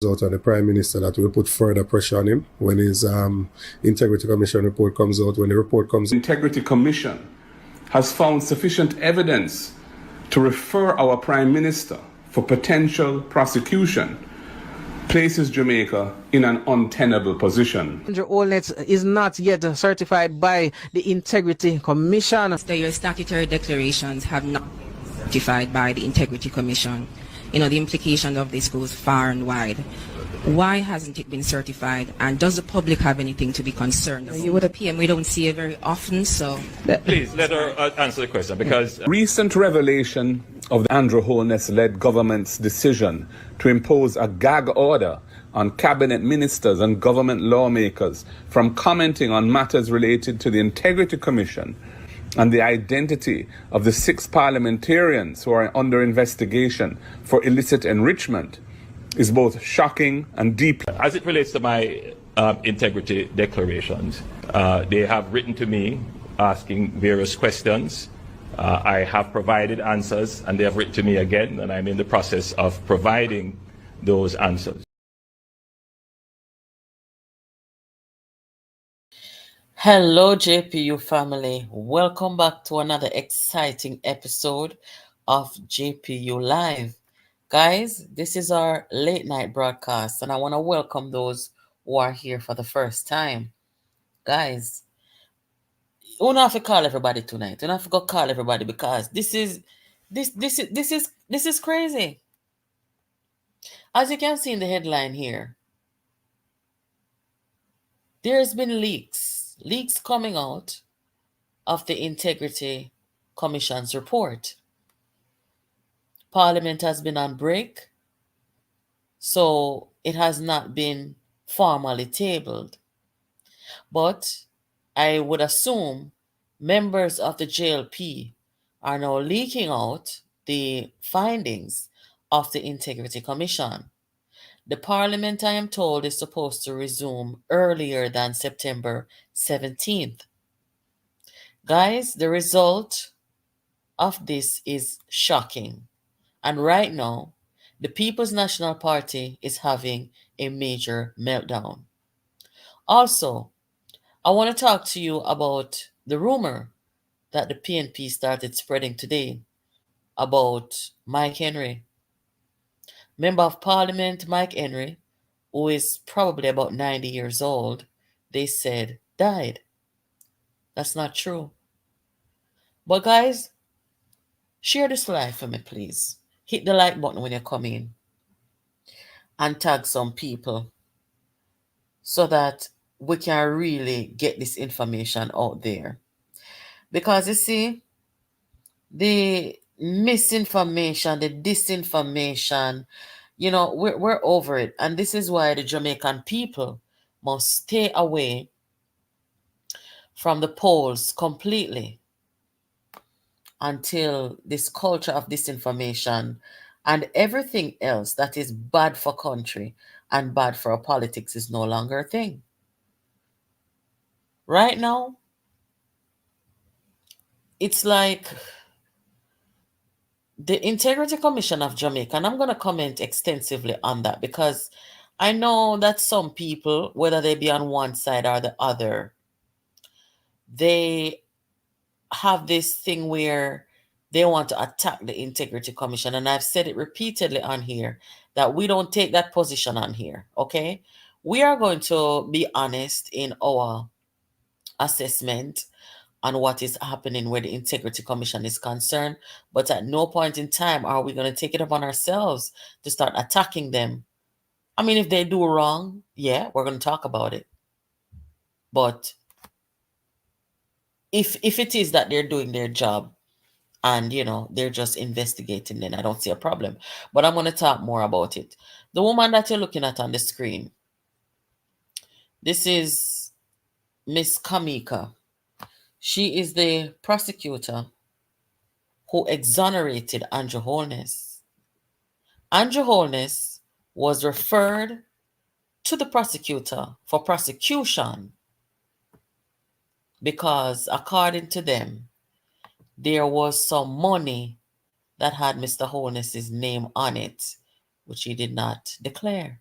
out of the Prime Minister that will put further pressure on him when his Integrity Commission report comes out. When the report comes, Integrity Commission has found sufficient evidence to refer our Prime Minister for potential prosecution, places Jamaica in an untenable position. Holness is not yet certified by the Integrity Commission. Your statutory declarations have not been certified by the Integrity Commission. You know, the implication of this goes far and wide. Why hasn't it been certified? And does the public have anything to be concerned about? You would PM, we don't see it very often, so... Please, let her answer the question, because... Recent revelation of the Andrew Holness-led government's decision to impose a gag order on cabinet ministers and government lawmakers from commenting on matters related to the Integrity Commission and the identity of the 6 parliamentarians who are under investigation for illicit enrichment is both shocking and deep. As it relates to my integrity declarations, they have written to me asking various questions. I have provided answers, and they have written to me again, and I'm in the process of providing those answers. Hello, JPU family. Welcome back to another exciting episode of JPU Live. Guys, this is our late night broadcast, and I want to welcome those who are here for the first time. Guys, we don't have to call everybody tonight. We don't have to go call everybody, because this is crazy. As you can see in the headline here, there's been leaks coming out of the Integrity Commission's report. Parliament has been on break, so it has not been formally tabled. But I would assume members of the JLP are now leaking out the findings of the Integrity Commission. The Parliament, I am told, is supposed to resume earlier than September 17th. Guys, the result of this is shocking. And right now, the People's National Party is having a major meltdown. Also, I want to talk to you about the rumor that the PNP started spreading today about Mike Henry. Member of Parliament Mike Henry, who is probably about 90 years old, they said died. That's not true. But guys, share this live for me, please. Hit the like button when you come in and tag some people so that we can really get this information out there. Because you see, the misinformation, the disinformation, you know, we're over it. And this is why the Jamaican people must stay away from the polls completely until this culture of disinformation and everything else that is bad for country and bad for our politics is no longer a thing. Right now, it's like the Integrity Commission of Jamaica, and I'm going to comment extensively on that, because I know that some people, whether they be on one side or the other, they have this thing where they want to attack the Integrity Commission. And I've said it repeatedly on here that we don't take that position on here, okay? We are going to be honest in our assessment on what is happening where the Integrity Commission is concerned. But at no point in time are we going to take it upon ourselves to start attacking them. I mean, if they do wrong, yeah, we're going to talk about it. But if it is that they're doing their job and, you know, they're just investigating, then I don't see a problem. But I'm going to talk more about it. The woman that you're looking at on the screen, this is Miss Kamika. She is the prosecutor who exonerated Andrew Holness. Andrew Holness was referred to the prosecutor for prosecution because, according to them, there was some money that had Mr. Holness's name on it, which he did not declare.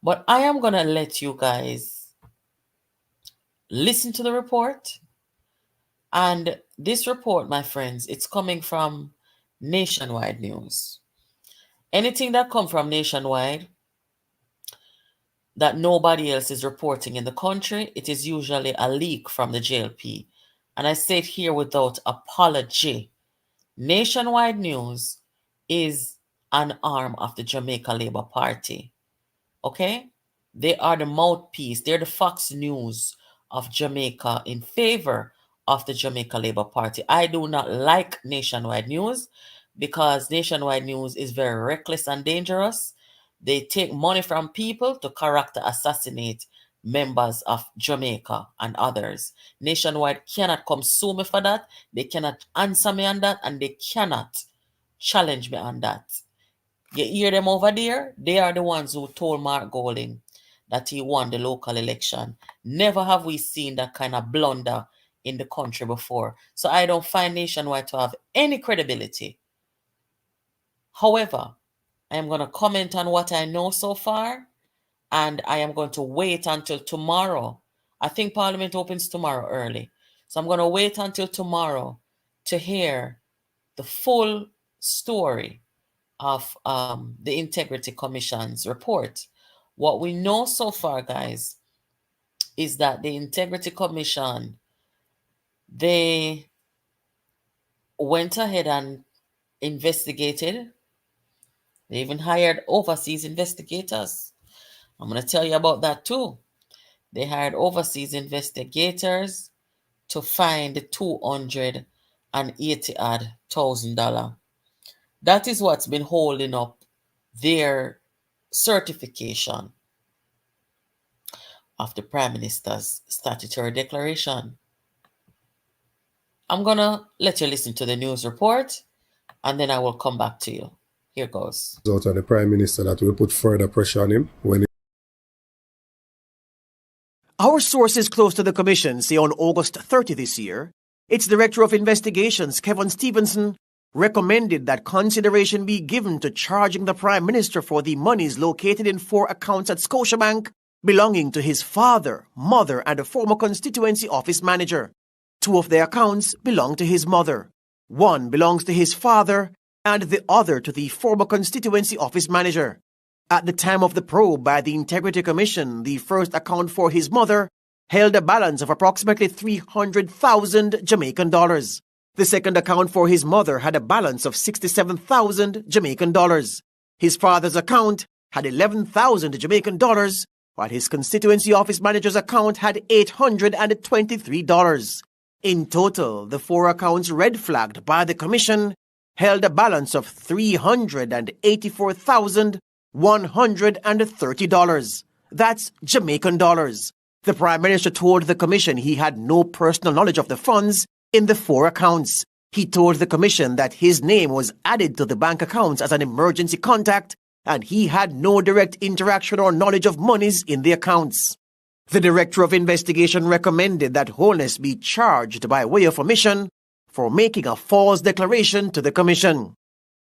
But I am going to let you guys listen to the report. And this report, my friends, it's coming from Nationwide News. Anything that comes from Nationwide that nobody else is reporting in the country, it is usually a leak from the JLP. And I say it here without apology. Nationwide News is an arm of the Jamaica Labour Party. Okay? They are the mouthpiece. They're the Fox News of Jamaica in favor of the Jamaica Labour Party. I do not like Nationwide News because Nationwide News is very reckless and dangerous. They take money from people to character assassinate members of Jamaica and others. Nationwide cannot come sue me for that. They cannot answer me on that, and they cannot challenge me on that. You hear them over there? They are the ones who told Mark Golding that he won the local election. Never have we seen that kind of blunder in the country before. So I don't find Nationwide to have any credibility. However, I am going to comment on what I know so far, and I am going to wait until tomorrow. I think Parliament opens tomorrow early. So I'm going to wait until tomorrow to hear the full story of the Integrity Commission's report. What we know so far, guys, is that the Integrity Commission, they went ahead and investigated. They even hired overseas investigators. I'm going to tell you about that too. They hired overseas investigators to find $280,000. That is what's been holding up their certification of the Prime Minister's statutory declaration. I'm going to let you listen to the news report, and then I will come back to you. Here goes. Out on the Prime Minister that will put further pressure on him when Our sources close to the Commission say on August 30 this year, its Director of Investigations, Kevin Stevenson, recommended that consideration be given to charging the Prime Minister for the monies located in 4 accounts at Scotiabank belonging to his father, mother, and a former constituency office manager. 2 of the accounts belong to his mother. 1 belongs to his father, and the other to the former constituency office manager. At the time of the probe by the Integrity Commission, the first account for his mother held a balance of approximately 300,000 Jamaican dollars. The second account for his mother had a balance of 67,000 Jamaican dollars. His father's account had 11,000 Jamaican dollars, while his constituency office manager's account had $823. In total, the 4 accounts red flagged by the Commission held a balance of $384,130. That's Jamaican dollars. The Prime Minister told the Commission he had no personal knowledge of the funds in the 4 accounts. He told the Commission that his name was added to the bank accounts as an emergency contact, and he had no direct interaction or knowledge of monies in the accounts. The Director of Investigation recommended that Holness be charged by way of omission for making a false declaration to the Commission.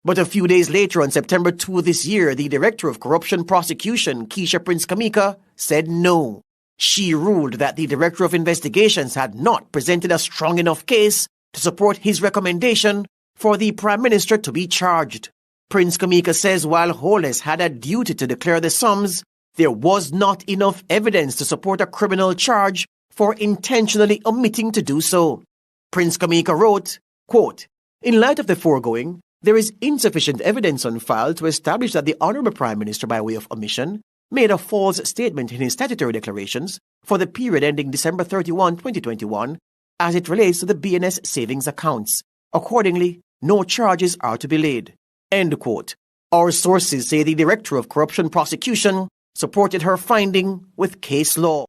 But a few days later, on September 2 this year, the Director of Corruption Prosecution, Keisha Prince Kamika, said no. She ruled that the Director of Investigations had not presented a strong enough case to support his recommendation for the Prime Minister to be charged. Prince Kamika says while Holness had a duty to declare the sums, there was not enough evidence to support a criminal charge for intentionally omitting to do so. Prince Kamika wrote, quote, "In light of the foregoing, there is insufficient evidence on file to establish that the Honourable Prime Minister, by way of omission, made a false statement in his statutory declarations for the period ending December 31, 2021, as it relates to the BNS savings accounts. Accordingly, no charges are to be laid." End quote. Our sources say the Director of Corruption Prosecution supported her finding with case law.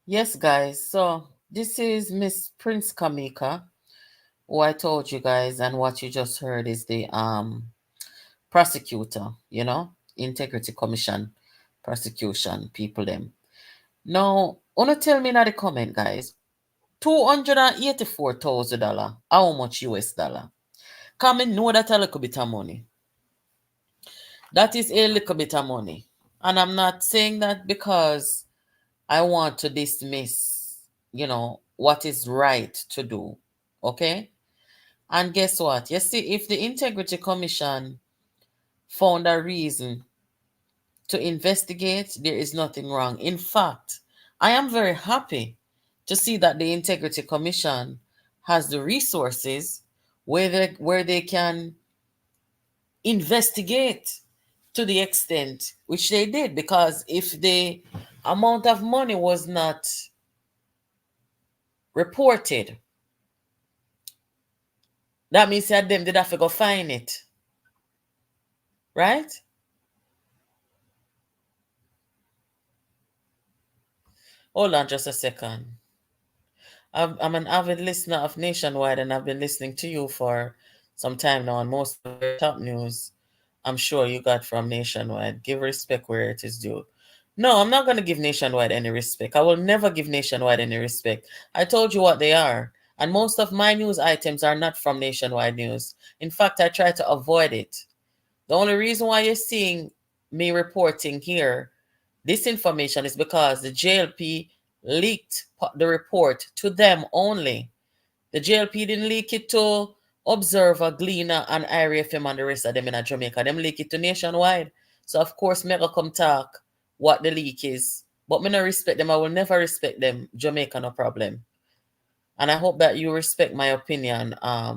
Yes, guys. So this is Miss Prince Kamika, who I told you guys, and what you just heard is the prosecutor, Integrity Commission prosecution people them. Now, wanna tell me in the comment, guys, $284,000, how much US dollar? Come and know that a little bit of money. That is a little bit of money. And I'm not saying that because I want to dismiss, what is right to do. Okay? And guess what? You see, if the Integrity Commission found a reason to investigate, there is nothing wrong. In fact, I am very happy to see that the Integrity Commission has the resources where they can investigate to the extent which they did, because if the amount of money was not reported, that means that them did have to go find it, right? Hold on just a second. I'm an avid listener of Nationwide, and I've been listening to you for some time now, and most of the top news I'm sure you got from Nationwide. Give respect where it is due. No, I'm not going to give Nationwide any respect. I will never give Nationwide any respect. I told you what they are. And most of my news items are not from Nationwide News. In fact, I try to avoid it. The only reason why you're seeing me reporting here this information is because the JLP leaked the report to them only. The JLP didn't leak it to Observer, Gleaner, and Irie FM and the rest of them in Jamaica. Them leak it to Nationwide. So, of course, me go come talk what the leak is. But me no respect them. I will never respect them. Jamaica, no problem. And I hope that you respect my opinion, my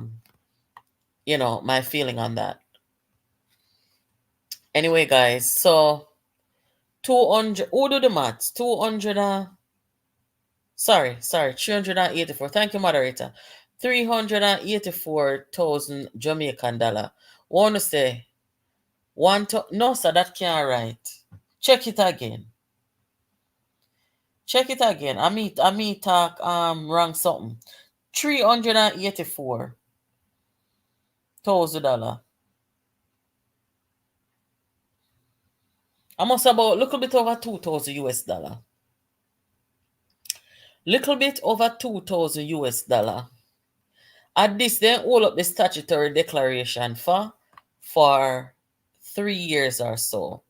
feeling on that. Anyway, guys, so 200, who do the maths? 384. Thank you, moderator. 384,000 Jamaican dollar. Want to say, no, sir, that can't right. Check it again. I mean talk wrong something. $384,000. I must about little bit over 2,000 US dollar. Little bit over 2,000 US dollar. At this, they hold up the statutory declaration for 3 years or so.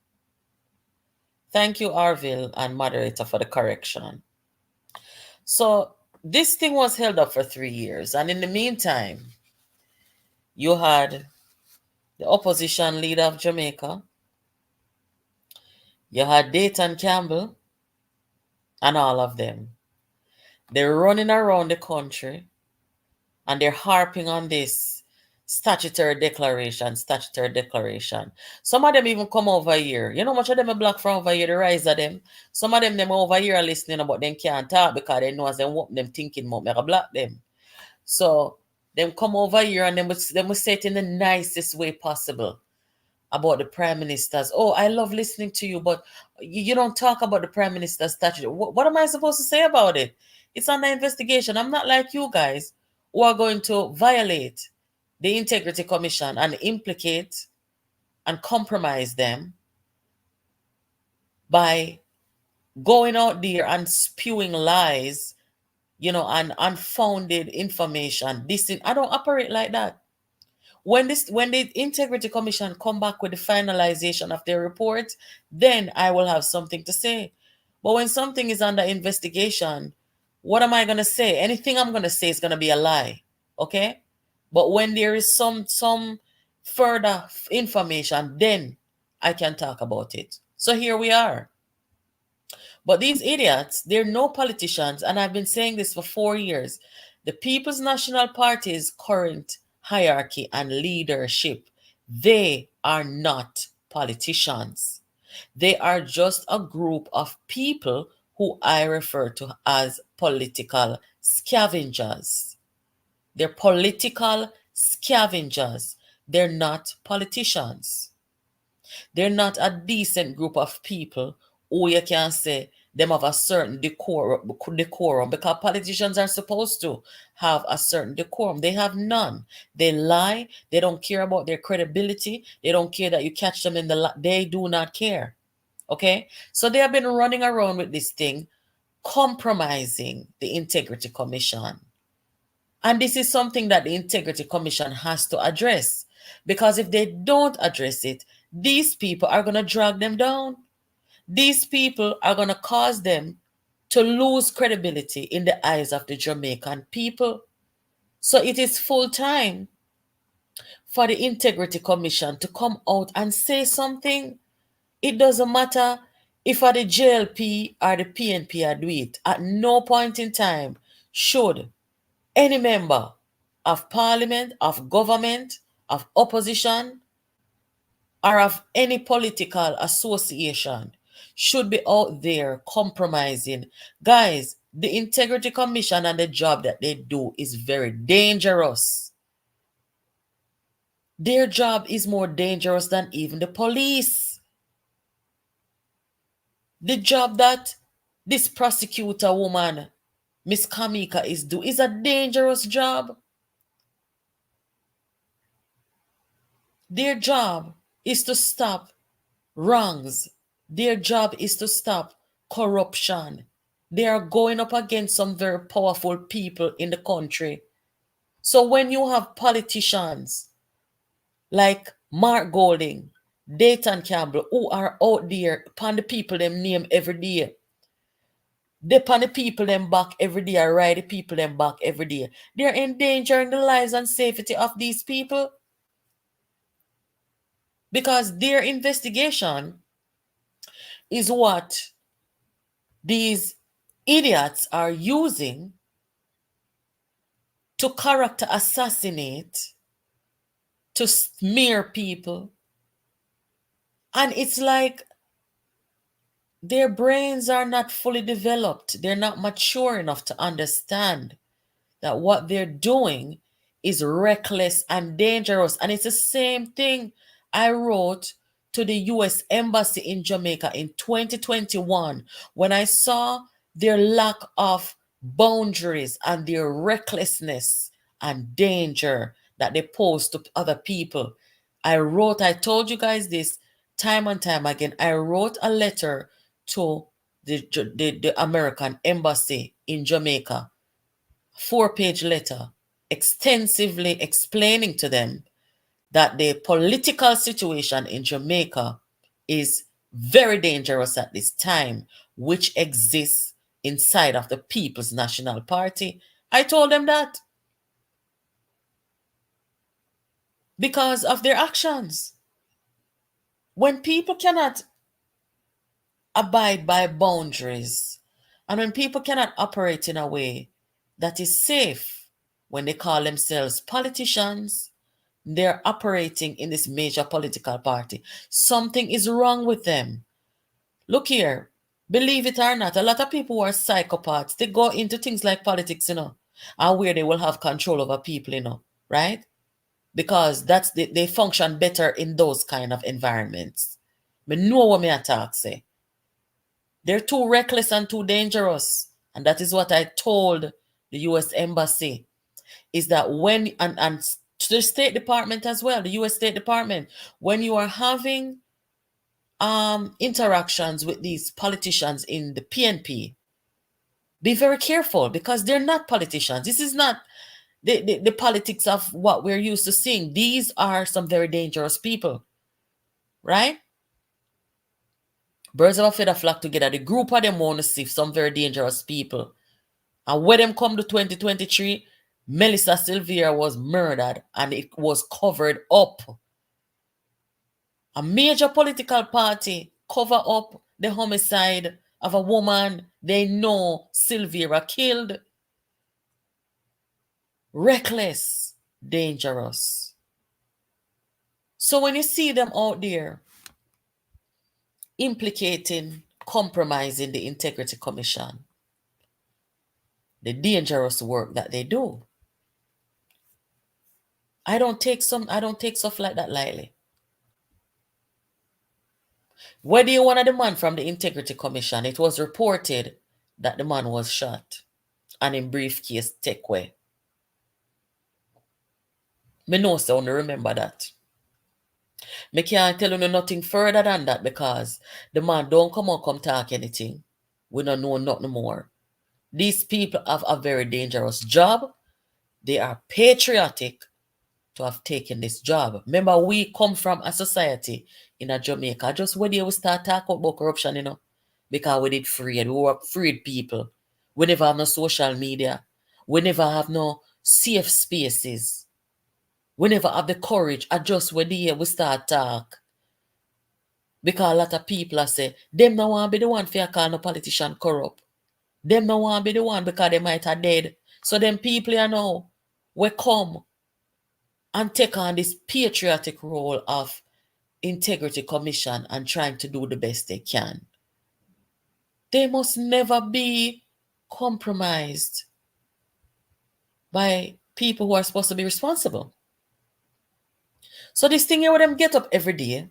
Thank you, Arville and moderator, for the correction. So this thing was held up for 3 years. And in the meantime, you had the opposition leader of Jamaica. You had Dayton Campbell and all of them. They're running around the country and they're harping on this statutory declaration. Some of them even come over here. You know much of them are black from over here, the rise of them. Some of them over here are listening, but they can't talk because they know as they want them thinking about me, black them. So them come over here and them will say it in the nicest way possible about the prime ministers. Oh, I love listening to you, but you don't talk about the prime minister's statute. What am I supposed to say about it? It's under investigation. I'm not like you guys who are going to violate the Integrity Commission and implicate and compromise them by going out there and spewing lies, and unfounded information. I don't operate like that. When the Integrity Commission come back with the finalization of their report, then I will have something to say. But when something is under investigation, what am I going to say? Anything I'm going to say is going to be a lie. Okay? But when there is some further information, then I can talk about it. So here we are. But these idiots, they're no politicians, and I've been saying this for 4 years. The People's National Party's current hierarchy and leadership, they are not politicians. They are just a group of people who I refer to as political scavengers. They're political scavengers. They're not politicians. They're not a decent group of people who you can say them have a certain decorum, because politicians are supposed to have a certain decorum. They have none. They lie. They don't care about their credibility. They don't care that you catch them in the lie. They do not care. Okay? So they have been running around with this thing, compromising the Integrity Commission. And this is something that the Integrity Commission has to address. Because if they don't address it, these people are going to drag them down. These people are going to cause them to lose credibility in the eyes of the Jamaican people. So it is full time for the Integrity Commission to come out and say something. It doesn't matter if the JLP or the PNP are doing it. At no point in time should any member of parliament, of government, of opposition, or of any political association should be out there compromising. Guys, the Integrity Commission and the job that they do is very dangerous. Their job is more dangerous than even the police. The job that this prosecutor woman, Miss Kamika, is doing is a dangerous job. Their job is to stop wrongs. Their job is to stop corruption. They are going up against some very powerful people in the country. So when you have politicians like Mark Golding, Dayton Campbell, who are out there upon the people them name every day, they upon the people them back every day, or ride the people them back every day, they're endangering the lives and safety of these people, because their investigation is what these idiots are using to character assassinate, to smear people. And it's like their brains are not fully developed. They're not mature enough to understand that what they're doing is reckless and dangerous. And it's the same thing I wrote to the U.S. Embassy in Jamaica in 2021 when I saw their lack of boundaries and their recklessness and danger that they pose to other people. I told you guys this time and time again. I wrote a letter to the American Embassy in Jamaica, 4-page letter, extensively explaining to them that the political situation in Jamaica is very dangerous at this time, which exists inside of the People's National Party. I told them that because of their actions. When people cannot abide by boundaries, and when people cannot operate in a way that is safe, when they call themselves politicians, they're operating in this major political party. Something is wrong with them. Look here, believe it or not, a lot of people who are psychopaths, they go into things like politics, and where they will have control over people, right? Because they function better in those kind of environments. But know what me attack say. They're too reckless and too dangerous. And that is what I told the U.S. Embassy, is that when, and to the State Department as well, the U.S. State Department, when you are having interactions with these politicians in the PNP, be very careful, because they're not politicians. This is not the politics of what we're used to seeing. These are some very dangerous people, right? Birds of a feather flock together. The group of them want to see some very dangerous people. And when them come to 2023, Melissa Silvera was murdered and it was covered up. A major political party cover up the homicide of a woman they know Silvera killed. Reckless, dangerous. So when you see them out there implicating, compromising the Integrity Commission, the dangerous work that they do, I don't take stuff like that lightly. Whether you want the man from the Integrity Commission, it was reported that the man was shot and in briefcase take away. Me know so only remember that. Me can't tell you nothing further than that, because the man don't come talk anything. We don't know nothing more. These people have a very dangerous job. They are patriotic. to have taken this job. Remember, we come from a society in a Jamaica, just when we start talking about corruption, you know, because we did afraid. We were afraid people. We never have no social media. We never have no safe spaces. We never have the courage. I just when we start talk. Because a lot of people are say, them no want to be the one for call no politician corrupt. Them no want to be the one because they might have dead. So them people you know, we come and take on this patriotic role of integrity commission and trying to do the best they can. They must never be compromised by people who are supposed to be responsible. So this thing here with them get up every day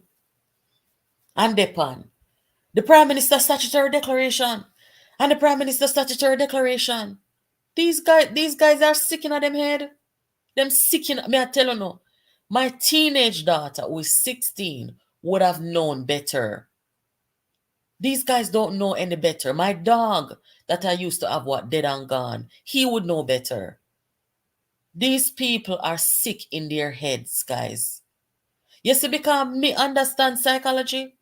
and depend. The Prime Minister Statutory Declaration and the Prime Minister Statutory Declaration. These guys are sick in them head. Them sick in, me I tell you no. My teenage daughter who is 16 would have known better. These guys don't know any better. My dog that I used to have dead and gone, he would know better. These people are sick in their heads, guys. You see, because me understand psychology,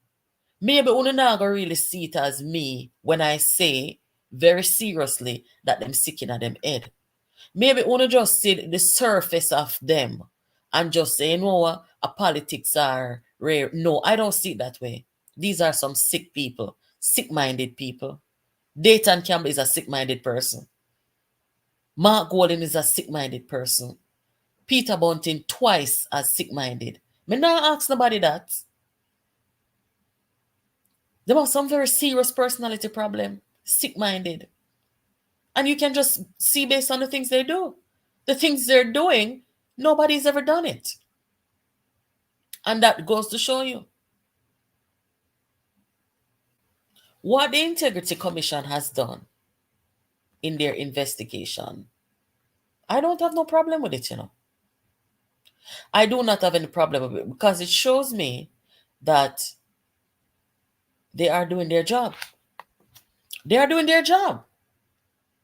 maybe you not gonna really see it as me when I say very seriously that them sick in them head. Maybe you just see the surface of them and just say, you know what, politics are rare. No, I don't see it that way. These are some sick people, sick-minded people. Dayton Campbell is a sick-minded person. Mark Golden is a sick-minded person. Peter Bunting twice as sick-minded. Me not ask nobody that. They have some very serious personality problem, sick-minded. And you can just see based on the things they do. The things they're doing, nobody's ever done it. And that goes to show you what the Integrity Commission has done in their investigation. I don't have no problem with it, you know. I do not have any problem with it because it shows me that they are doing their job. They are doing their job.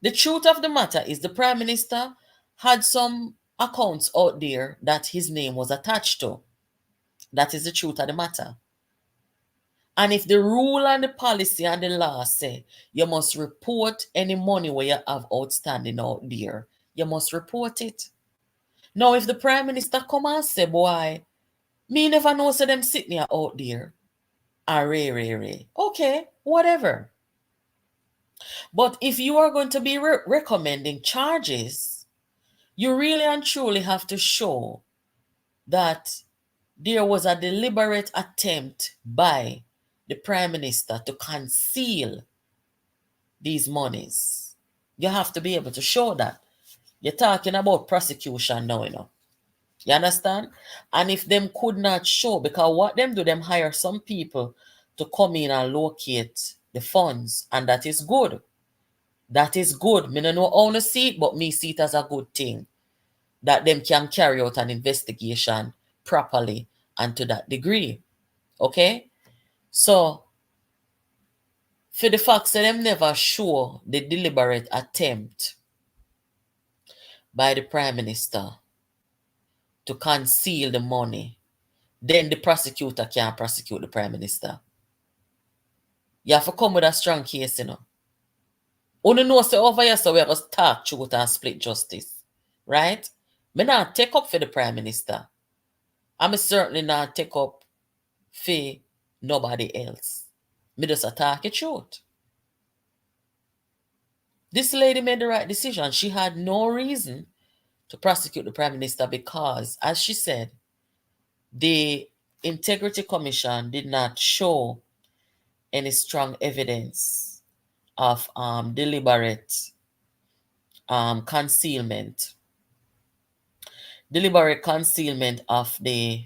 The truth of the matter is the Prime Minister had some accounts out there that his name was attached to. That is the truth of the matter. And if the rule and the policy and the law say you must report any money where you have outstanding out there, you must report it. Now, if the Prime Minister come and say, boy, me never know so them sitting out there, okay, whatever. But if you are going to be recommending charges, you really and truly have to show that there was a deliberate attempt by the Prime Minister to conceal these monies. You have to be able to show that. You're talking about prosecution now, you know. You understand? And if them could not show, because what them do, them hire some people to come in and locate the funds, and that is good. That is good. Me no know how to see it, but me see it as a good thing. That them can carry out an investigation properly and to that degree. Okay? So, for the fact that them never show the deliberate attempt by the Prime Minister to conceal the money, then the prosecutor can't prosecute the Prime Minister. You have to come with a strong case, you know. Only know say over here, so we have to talk truth and split justice. Right? Me not take up for the Prime Minister. I'm certainly not take up for nobody else. Me just attack the truth. This lady made the right decision. She had no reason to prosecute the Prime Minister because, as she said, the Integrity Commission did not show any strong evidence of deliberate concealment. Deliberate concealment of the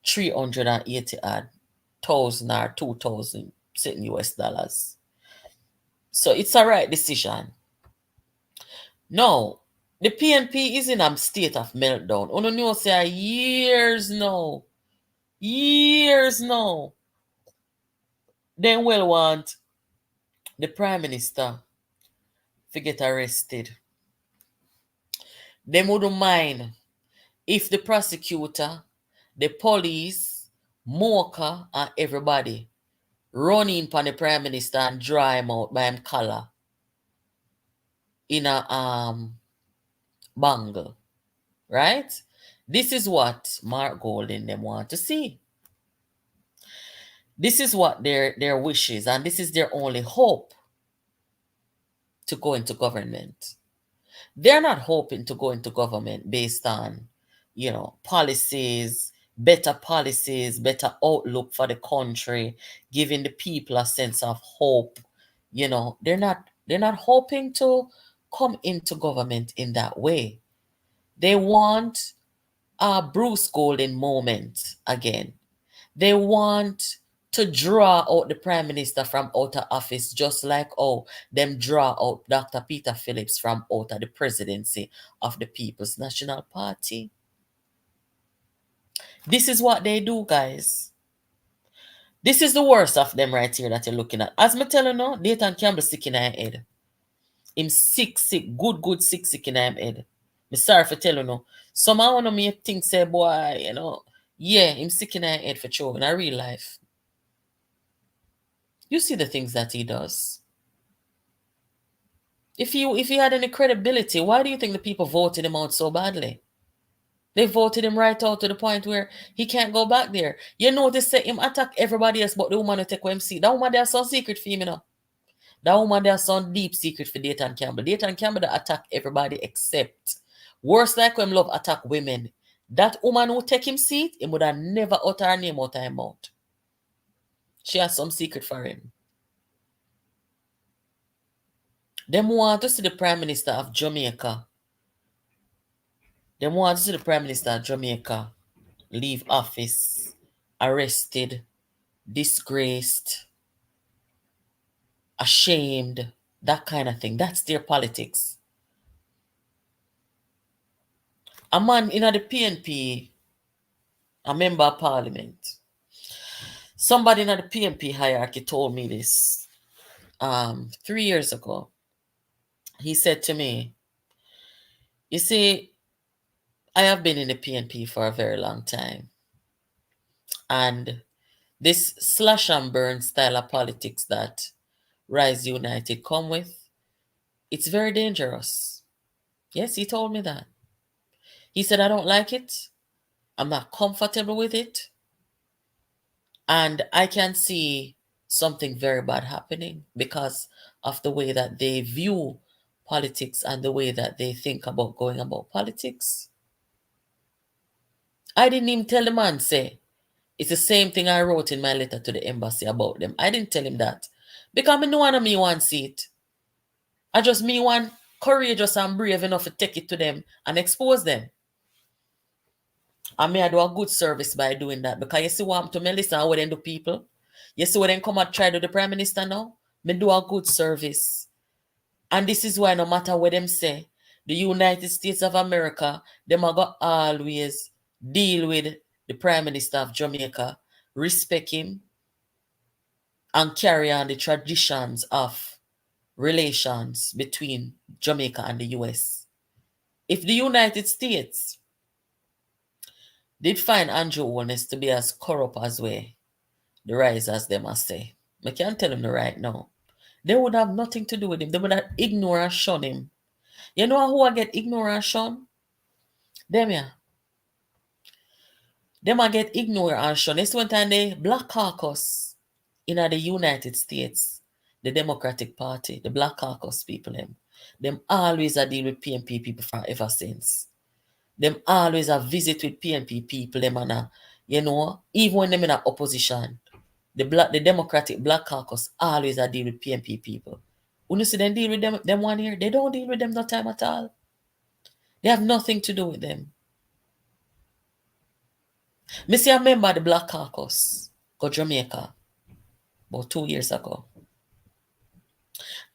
380,000 or 2,000 certain US dollars. So it's a right decision. Now, the PNP is in a state of meltdown. You know, say years now, they will want the Prime Minister to get arrested. They wouldn't mind if the prosecutor, the police, Mocha, and everybody run in upon the Prime Minister and draw him out by him collar in a bangle, right? This is what Mark Golding them want to see. This is what their wishes, and this is their only hope to go into government. They're not hoping to go into government based on, policies, better outlook for the country, giving the people a sense of hope. They're not hoping to come into government in that way. They want a Bruce Golding moment again. They want to draw out the Prime Minister from out of office, just like them draw out Dr. Peter Phillips from out of the presidency of the People's National Party. This is what they do, guys. This is the worst of them right here that you're looking at. As me tell you now, Dayton Campbell sick in her head. Him sick, good sick in her head. Me sorry for telling you now. Somehow when me think say, boy, yeah, him sick in her head for sure in real life. You see the things that he does. If he had any credibility, why do you think the people voted him out so badly? They voted him right out to the point where he can't go back there. You notice that him attack everybody else but the woman who take him seat. That woman there's some secret for him, That woman there's some deep secret for Dayton Campbell. Dayton Campbell that attack everybody except. Worse like when love attack women. That woman who take him seat, he would have never utter her name out of her mouth. She has some secret for him. Them want to see the Prime Minister of Jamaica. Them want to see the Prime Minister of Jamaica leave office, arrested, disgraced, ashamed, that kind of thing. That's their politics. A man in the PNP, a member of parliament, somebody in the PNP hierarchy told me this 3 years ago. He said to me, you see, I have been in the PNP for a very long time. And this slash and burn style of politics that Rise United come with, it's very dangerous. Yes, he told me that. He said, I don't like it. I'm not comfortable with it. And I can see something very bad happening because of the way that they view politics and the way that they think about going about politics. I didn't even tell the man, say, it's the same thing I wrote in my letter to the embassy about them. I didn't tell him that. Because I know one of me want to see it. I just me one courageous and brave enough to take it to them and expose them. And me I do a good service by doing that. Because you see what happened to Melissa and what they do people. You see what they come and try to do the Prime Minister now? Me do a good service. And this is why no matter what them say, the United States of America, them are going to always deal with the Prime Minister of Jamaica, respect him, and carry on the traditions of relations between Jamaica and the US. If the United States did find Andrew Holness to be as corrupt as the risers they must say, I can't tell him the right now. They would have nothing to do with him. They would have ignored and shun him. You know who I get ignored and shun? Them, yeah. Them I get ignored and shun. This one time the Black Caucus in the United States, the Democratic Party, the Black Caucus people, them always a deal with PNP people from ever since. Them always a visit with PNP people, them and even when them in a opposition, the Democratic Black Caucus always a deal with PNP people. When you see them deal with them one here, they don't deal with them no time at all. They have nothing to do with them. Me see a member of the Black Caucus go Jamaica about 2 years ago.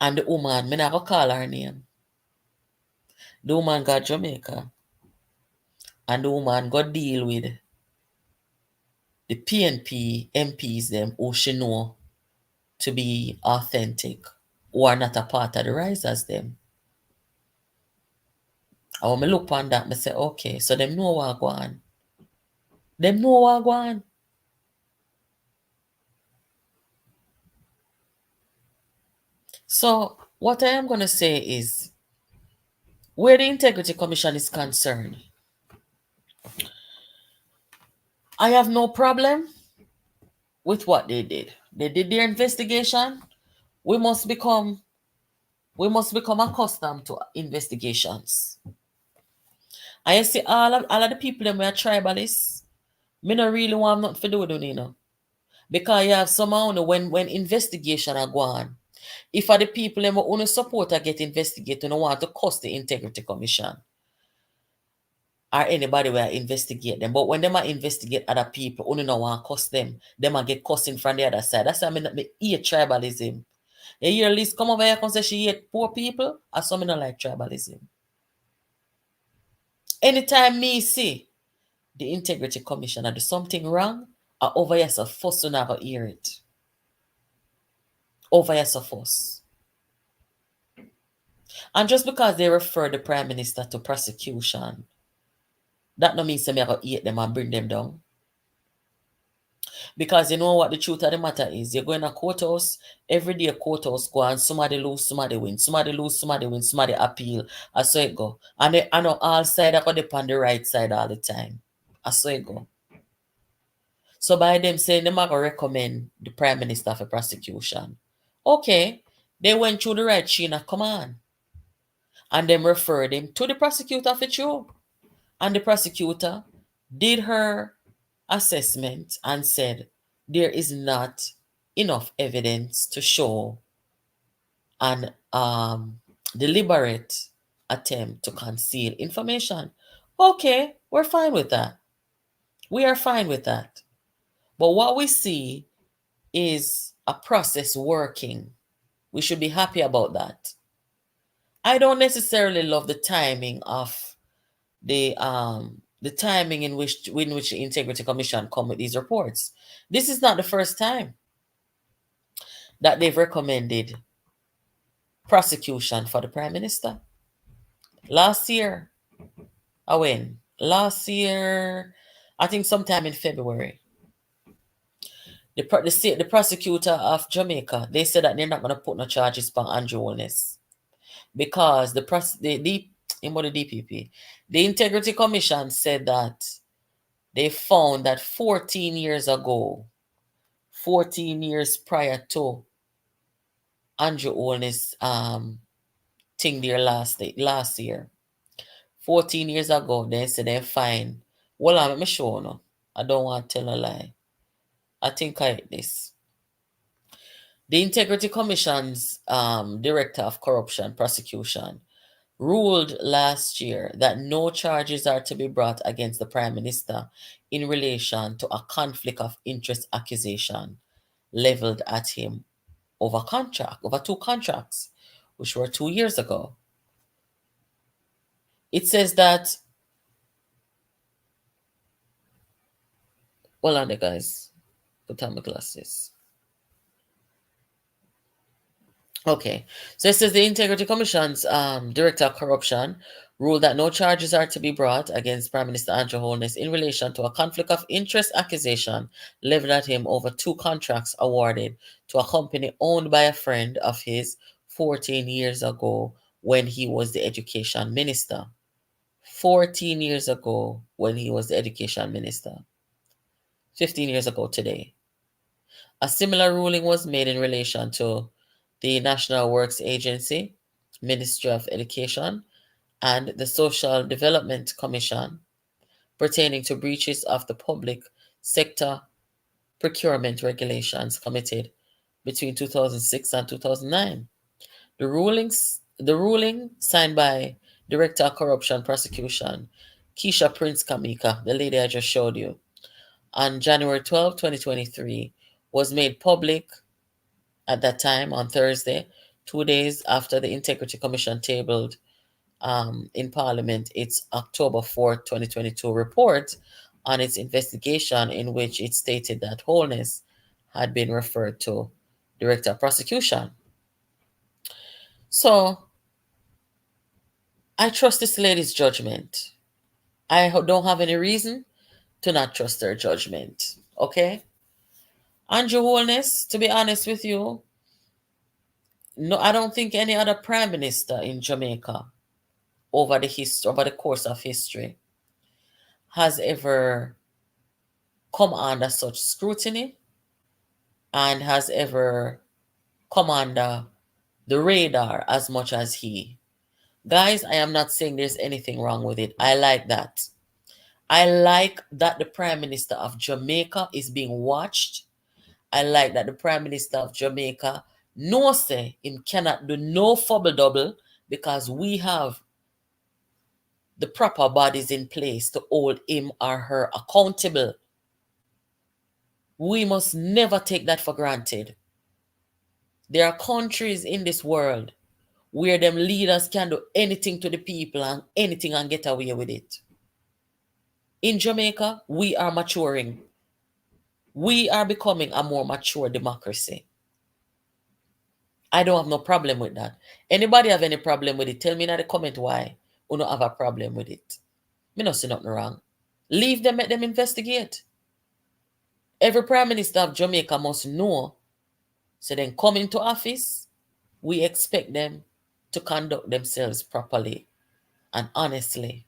And the woman, me not go call her name. The woman got Jamaica. And the woman got deal with the PNP MPs them who she know to be authentic, who are not a part of the risers them. And when I look on that, I say, okay, so them know what go on. Them know what go on. So what I am going to say is, where the Integrity Commission is concerned, I have no problem with what they did. They did their investigation. We must become accustomed to investigations. I see all of the people that are tribalists, me not really want nothing to do with them, you know. Because you have somehow when investigation are gone. If are the people that only support get investigated, don't want to cost the Integrity Commission or anybody will investigate them. But when them are investigate other people, only no want cost them. Them are get cussing from the other side. That's why I hate tribalism. You hear Liz come over here and say she hate poor people, or some not like tribalism. Anytime me see the Integrity Commission do something wrong, I over here so fuss to never hear it. Over here so fuss. And just because they refer the Prime Minister to prosecution, that no means me I go hate them and bring them down. Because you know what the truth of the matter is. You're going to courthouse, every day courthouse go and somebody lose, somebody win. Somebody lose, somebody win, somebody appeal. I saw it go. And I know all sides are going to on the right side all the time. I saw it go. So by them saying they might recommend the Prime Minister for prosecution. Okay, they went through the right chain of command. And them referred him to the prosecutor for true. And the prosecutor did her assessment and said there is not enough evidence to show an deliberate attempt to conceal information. Okay, we're fine with that. We are fine with that. But what we see is a process working. We should be happy about that. I don't necessarily love the timing of the timing in which the Integrity Commission come with these reports. This is not the first time that they've recommended prosecution for the Prime Minister. Last year, last year, I think sometime in February, the prosecutor of Jamaica, they said that they're not going to put no charges on Andrew Holness because the DPP, the Integrity Commission said that they found that 14 years ago, 14 years prior to Andrew Holness thing there last year, 14 years ago, they said they find. Well, I'm sure no. I don't want to tell a lie. I think I hate this. The Integrity Commission's Director of Corruption Prosecution ruled last year that no charges are to be brought against the Prime Minister in relation to a conflict of interest accusation leveled at him over two contracts, which were 2 years ago. It says that, hold on there, guys. Put on my glasses. Okay, so it says the Integrity Commission's Director of Corruption ruled that no charges are to be brought against Prime Minister Andrew Holness in relation to a conflict of interest accusation leveled at him over two contracts awarded to a company owned by a friend of his 14 years ago when he was the Education Minister. 14 years ago when he was the Education Minister. 15 years ago today. A similar ruling was made in relation to the National Works Agency, Ministry of Education, and the Social Development Commission pertaining to breaches of the public sector procurement regulations committed between 2006 and 2009. The ruling signed by Director of Corruption Prosecution, Keisha Prince Kamika, the lady I just showed you, on January 12, 2023, was made public at that time on Thursday, 2 days after the Integrity Commission tabled in Parliament its October 4, 2022 report on its investigation, in which it stated that Holness had been referred to Director of Prosecution. So, I trust this lady's judgment. I don't have any reason to not trust her judgment. Okay? Andrew Holness, to be honest with you, no, I don't think any other prime minister in Jamaica over the course of history has ever come under such scrutiny and has ever come under the radar as much as he. Guys, I am not saying there's anything wrong with it. I like that. I like that the Prime Minister of Jamaica is being watched. I like that the Prime Minister of Jamaica knows say him cannot do no fubble double because we have the proper bodies in place to hold him or her accountable. We must never take that for granted. There are countries in this world where them leaders can do anything to the people and anything and get away with it. In Jamaica, we are maturing. We are becoming a more mature democracy. I don't have no problem with that. Anybody have any problem with it? Tell me in the comment why you don't have a problem with it. Me not see nothing wrong. Leave them, let them investigate. Every Prime Minister of Jamaica must know. So then coming to office, we expect them to conduct themselves properly and honestly.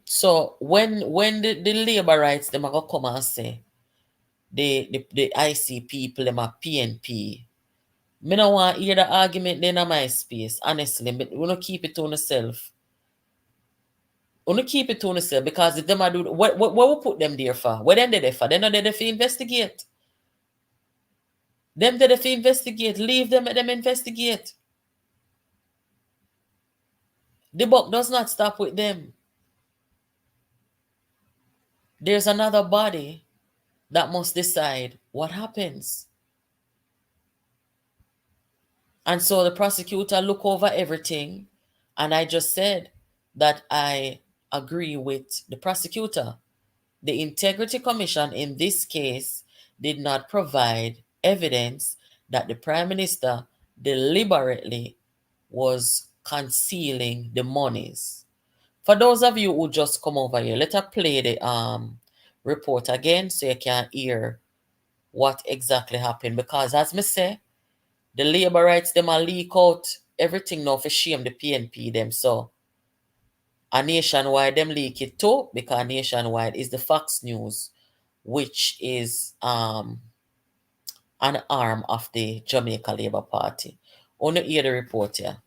So when the labor rights, them are going to come and say, the IC people, them are PNP. Me don't want to hear the argument then in my space, honestly. But we don't keep it to yourself. We don't keep it to yourself because if them are do what we put them there for? What then they there for? They're not there for investigate. Them there for investigate. Leave them, let them investigate. The buck does not stop with them. There's another body that must decide what happens. And so the prosecutor look over everything. And I just said that I agree with the prosecutor. The Integrity Commission in this case did not provide evidence that the Prime Minister deliberately was concealing the monies. For those of you who just come over here, let us play the report again so you can hear what exactly happened. Because as me say, the labor rights, them a leak out everything now for shame the PNP them. So a nationwide them leak it too, because nationwide is the Fox News, which is an arm of the Jamaica Labour Party. Only hear the report here.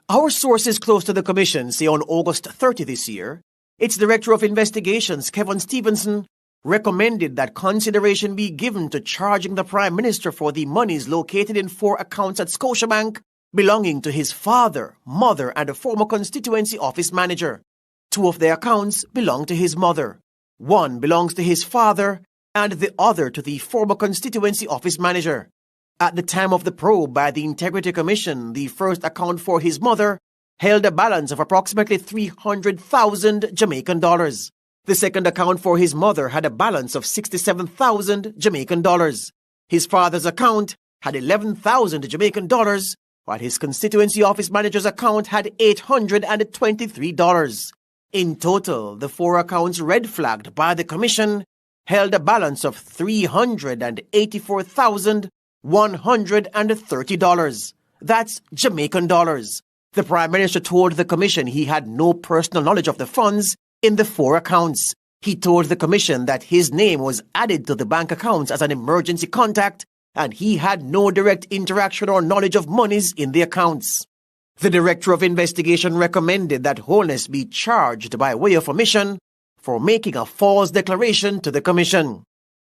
Our sources close to the Commission say on August 30 this year, its Director of Investigations, Kevin Stevenson, recommended that consideration be given to charging the Prime Minister for the monies located in 4 accounts at Scotiabank belonging to his father, mother, and a former constituency office manager. 2 of the accounts belong to his mother. 1 belongs to his father, and the other to the former constituency office manager. At the time of the probe by the Integrity Commission, the first account for his mother held a balance of approximately 300,000 Jamaican dollars. The second account for his mother had a balance of 67,000 Jamaican dollars. His father's account had 11,000 Jamaican dollars, while his constituency office manager's account had $823. In total, the 4 accounts red flagged by the Commission held a balance of $384,130. That's Jamaican dollars. The Prime Minister told the Commission he had no personal knowledge of the funds in the 4 accounts. He told the Commission that his name was added to the bank accounts as an emergency contact and he had no direct interaction or knowledge of monies in the accounts. The Director of Investigation recommended that Holness be charged by way of omission for making a false declaration to the Commission.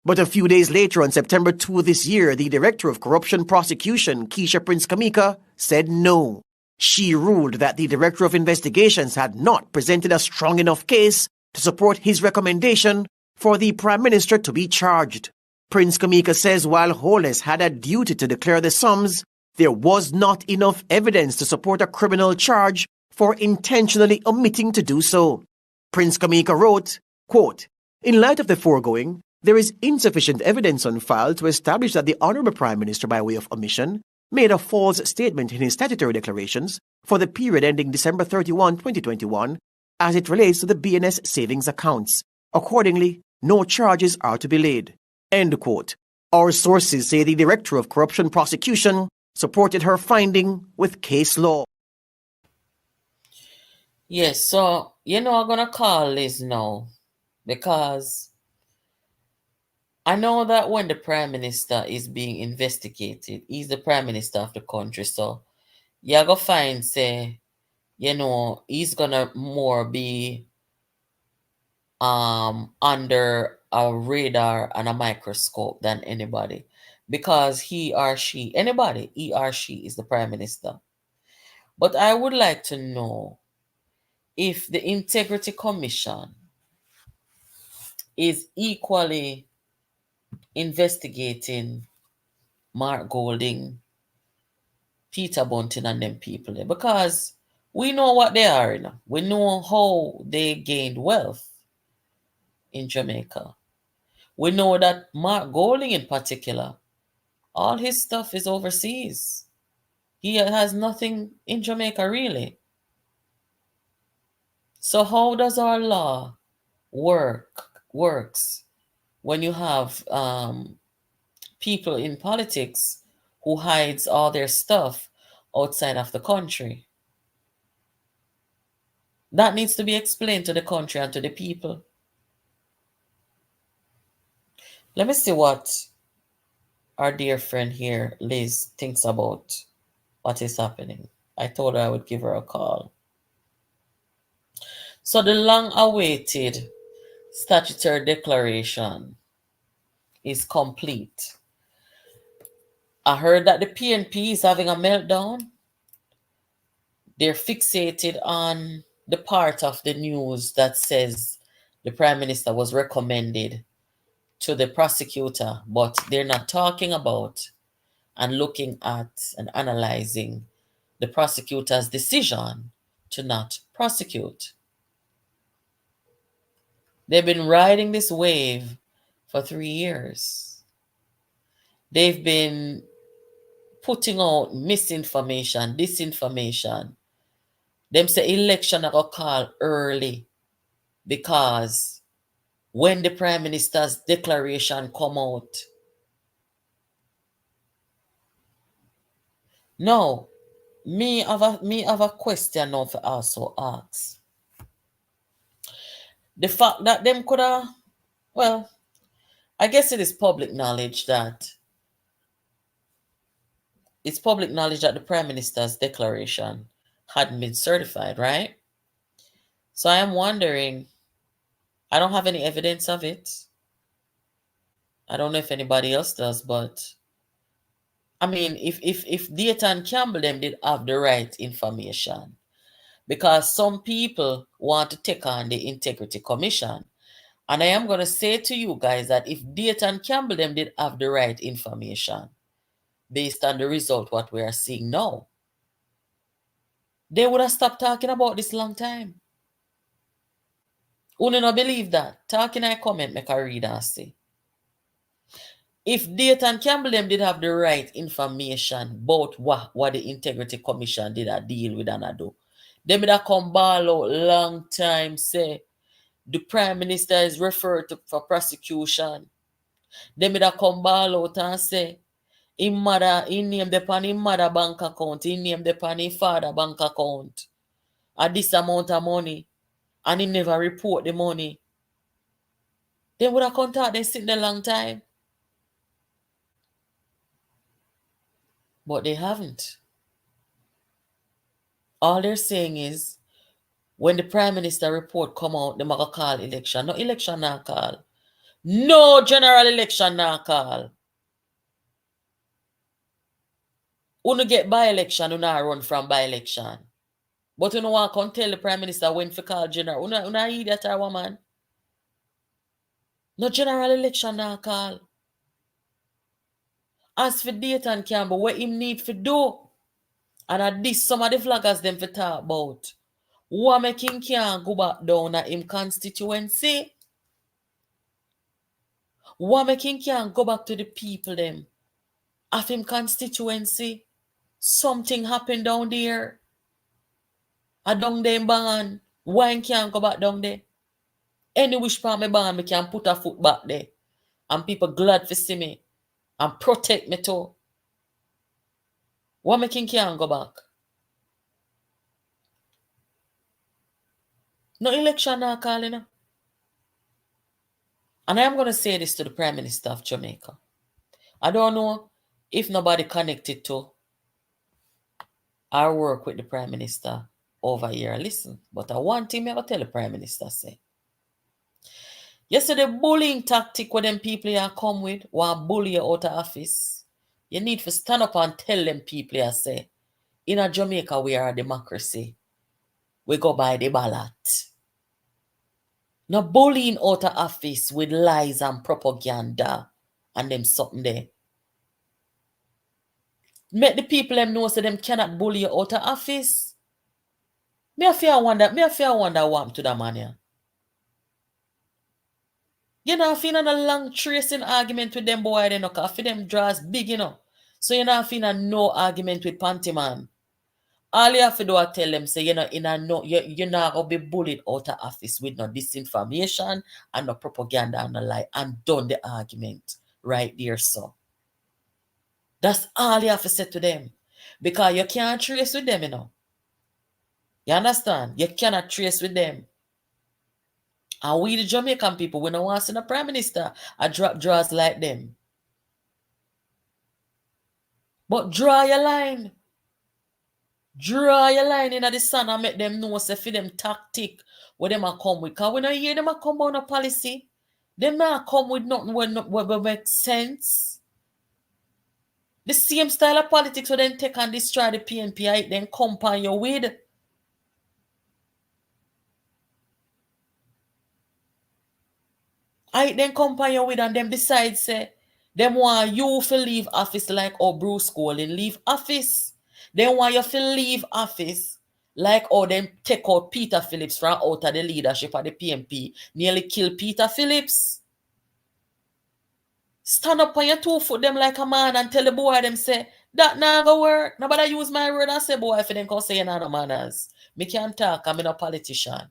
But a few days later, on September 2 this year, the Director of Corruption Prosecution, Keisha Prince Kamika, said no. She ruled that the Director of Investigations had not presented a strong enough case to support his recommendation for the Prime Minister to be charged. Prince Kamika says while Holness had a duty to declare the sums, there was not enough evidence to support a criminal charge for intentionally omitting to do so. Prince Kamika wrote, quote, "In light of the foregoing, There is insufficient evidence on file to establish that the Honourable Prime Minister, by way of omission, made a false statement in his statutory declarations for the period ending December 31, 2021, as it relates to the BNS savings accounts. Accordingly, no charges are to be laid. End quote. Our sources say the Director of Corruption Prosecution supported her finding with case law. Yes, so, I'm going to call Liz now because I know that when the Prime Minister is being investigated, he's the Prime Minister of the country, so you're going to find, say, he's going to more be under a radar and a microscope than anybody because he or she is the Prime Minister. But I would like to know if the Integrity Commission is equally investigating Mark Golding, Peter Bunting, and them people there, because we know what they are. We know how they gained wealth in Jamaica. We know that Mark Golding in particular, all his stuff is overseas. He has nothing in Jamaica really. So how does our law works when you have people in politics who hides all their stuff outside of the country? That needs to be explained to the country and to the people. Let me see what our dear friend here, Liz, thinks about what is happening. I told her I would give her a call. So the long-awaited statutory declaration is complete. I heard that the PNP is having a meltdown. They're fixated on the part of the news that says the Prime Minister was recommended to the prosecutor, but they're not talking about and looking at and analyzing the prosecutor's decision to not prosecute. They've been riding this wave for 3 years. They've been putting out misinformation, disinformation. Them say election are going to call early because when the Prime Minister's declaration come out. Now, me have a question now to also ask. The fact that them could have, well, I guess it is public knowledge that the Prime Minister's declaration hadn't been certified, right? So I am wondering, I don't have any evidence of it. I don't know if anybody else does, but I mean, if Data and Campbell them did have the right information, because some people want to take on the Integrity Commission. And I am going to say to you guys that if Data and Campbell them did have the right information, based on the result what we are seeing now, they would have stopped talking about this long time. Who do not believe that? Talk in a comment, make a read and see. If Data and Campbell them did have the right information about what the Integrity Commission did a deal with and a do, they would have come ball out long time, say, the Prime Minister is referred to for prosecution. They would have come ball out and say, he named the pan his mother bank account, he named the pan his father bank account, at this amount of money, and he never report the money. They would have contacted them sitting a long time. But they haven't. All they're saying is, when the Prime Minister report come out, they might call election. No election not call. No general election not call. Uno get by-election, uno run from by-election. But uno want to tell the Prime Minister when to call general. Uno idiot or woman. No general election not call. As for Data and Campbell, what him need to do, and at this some of the flaggers them for talk about, what make him can't go back down at him constituency? What make him can't go back to the people them? Of him constituency? Something happened down there. A down there in Bangan. Why he can't go back down there? Any wish part me Bangan, me can put a foot back there. And people glad to see me. And protect me too. What make him can't go back? No election now calling. And I am going to say this to the Prime Minister of Jamaica. I don't know if nobody connected to our work with the Prime Minister over here. Listen, but I want thing I tell the Prime Minister say. Yesterday, bullying tactic where them people here come with, want bully you out of office. You need to stand up and tell them people here say, in a Jamaica we are a democracy. We go by the ballot. No bullying out of office with lies and propaganda and them something there. Make the people them know so them cannot bully you out of office. Me a fear wonder what happened to that man here. You know, if you know a long tracing argument with them boy, then okay, for them draws big, you know. So you know, if you know no argument with Panty Man. All you have to do is tell them, say, you know, you're not going to be bullied out of office with no disinformation and no propaganda and no lie, and done the argument right there, so. That's all you have to say to them. Because you can't trace with them, you know. You understand? You cannot trace with them. And we, the Jamaican people, we don't want to see a Prime Minister a drop draws like them. But draw your line. Draw your line in the sun and make them know say for them tactic where them a come with. Because when I hear them a come on a policy, them not come with nothing where makes sense. The same style of politics where then take and destroy the PNP, I then compare you with. I then compare you with and them decide say, them want you to leave office like Bruce Colin leave office. They want you to leave office like them take out Peter Phillips from out of the leadership of the PNP, nearly kill Peter Phillips. Stand up on your 2 foot them like a man and tell the boy them say, that not go work. Nobody use my word and say boy for them can say you no manners. Me can't talk, I'm a politician.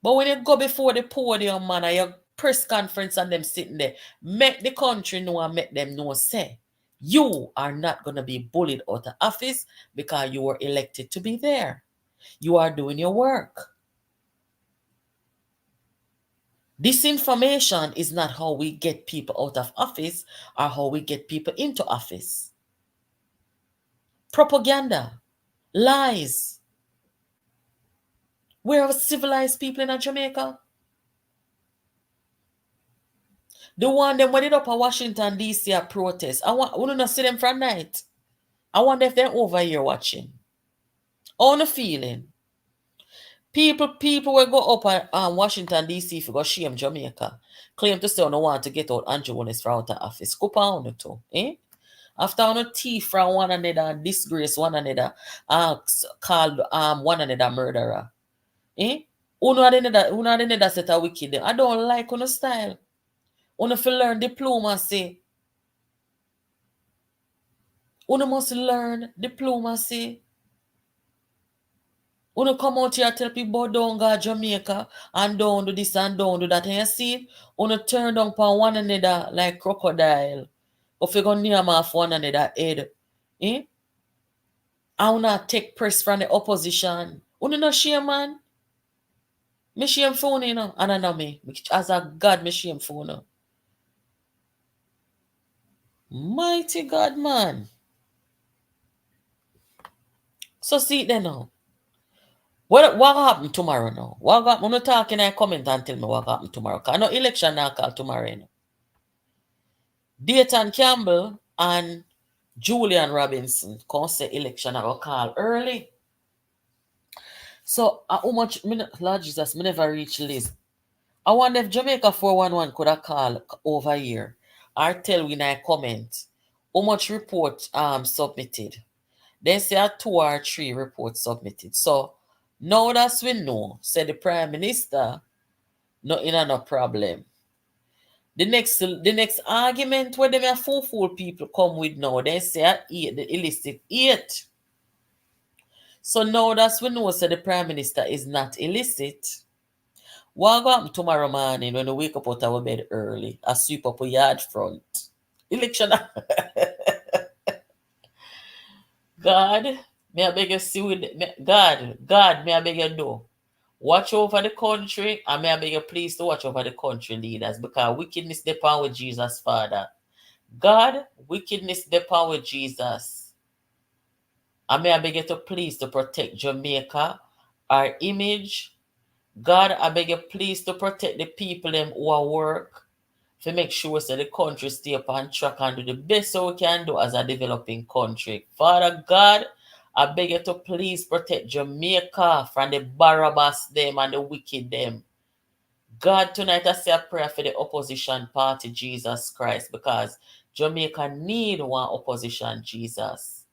But when you go before the podium, man, and your press conference and them sitting there, make the country know and make them know, say, you are not going to be bullied out of office because you were elected to be there. You are doing your work. Disinformation is not how we get people out of office or how we get people into office. Propaganda, lies. We're civilized people in Jamaica. The one them went up at Washington, D.C. a protest. I want to see them from night. I wonder if they're over here watching. On the feeling. People will go up at Washington, D.C. if you go shame Jamaica. Claim to say on the want to get out Andrew Holness from out of office. Couple on the two. After on a thief from one another and disgrace one another, called one another murderer. Uno another set a wicked. I don't like on style. Uno fi learn diplomacy. Uno must learn diplomacy. Uno come out here tell people don't go to Jamaica and don't do this and don't do that. And you see, uno turn down upon one another like crocodile. Or if you go near off one another head. And uno take press from the opposition. Uno no shame, man. Me shame for you know. And I know me. As a God, me shame for you. Mighty God, man. So see it then now. What happen tomorrow now? What happen? I'm not talking and comment and tell me what happen tomorrow. Because no election now call tomorrow. You know. Dayton Campbell and Julian Robinson can say election I go call early. So how much, Lord Jesus, me never reach list. I wonder if Jamaica 411 could have called over here or tell we in a comment how much report submitted. Then say 2 or 3 reports submitted. So now that's we know, say the Prime Minister, no problem. The next argument where them a fool people come with now, they say I eat the illicit eat. So now that's we know so the Prime Minister is not illicit. What go happen tomorrow morning when we wake up out of our bed early? I sweep up a yard front. Election. God, may I beg you see with God, may I beg you do. Watch over the country, and may I beg you please to watch over the country leaders, because wickedness depend with Jesus, Father. God, wickedness depend with Jesus. And may I beg you to please to protect Jamaica, our image. God, I beg you please to protect the people them who are work, to make sure that the country stay up on track and do the best so we can do as a developing country. Father God, I beg you to please protect Jamaica from the Barabbas them and the wicked them. God, tonight I say a prayer for the opposition party, Jesus Christ, because Jamaica need one opposition, Jesus.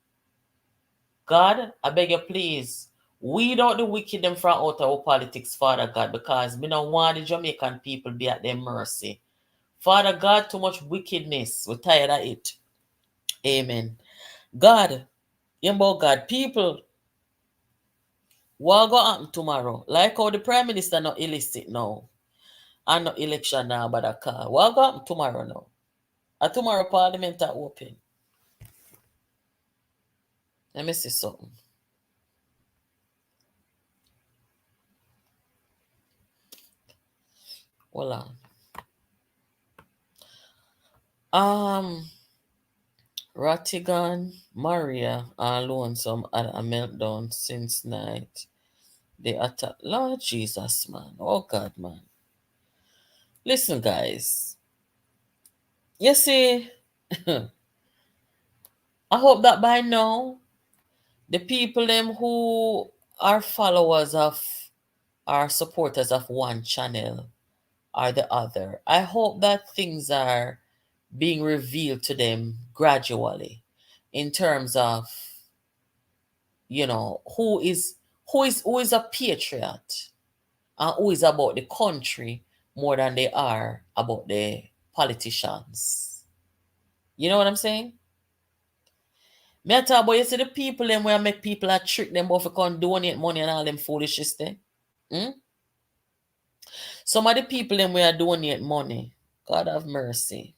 God, I beg you please, weed out the wicked them from out of our politics, Father God, because we don't want the Jamaican people be at their mercy. Father God, too much wickedness. We're tired of it. Amen. God, God, people, what going to happen tomorrow? Like how the Prime Minister not illicit now. And no election now by the car. What going to happen tomorrow now? And tomorrow Parliament are open. Let me see something. Hold on. Rattigan, Maria are lonesome at a meltdown since night. They attack. Lord Jesus, man. Oh God, man. Listen, guys. You see, I hope that by now, the people them who are followers of, are supporters of one channel or the other, I hope that things are being revealed to them gradually in terms of, who is a patriot and who is about the country more than they are about the politicians. You know what I'm saying? Me I talk about, you see the people them where make people a trick them but if can donate money and all them foolishness there. Some of the people them where donate money, God have mercy.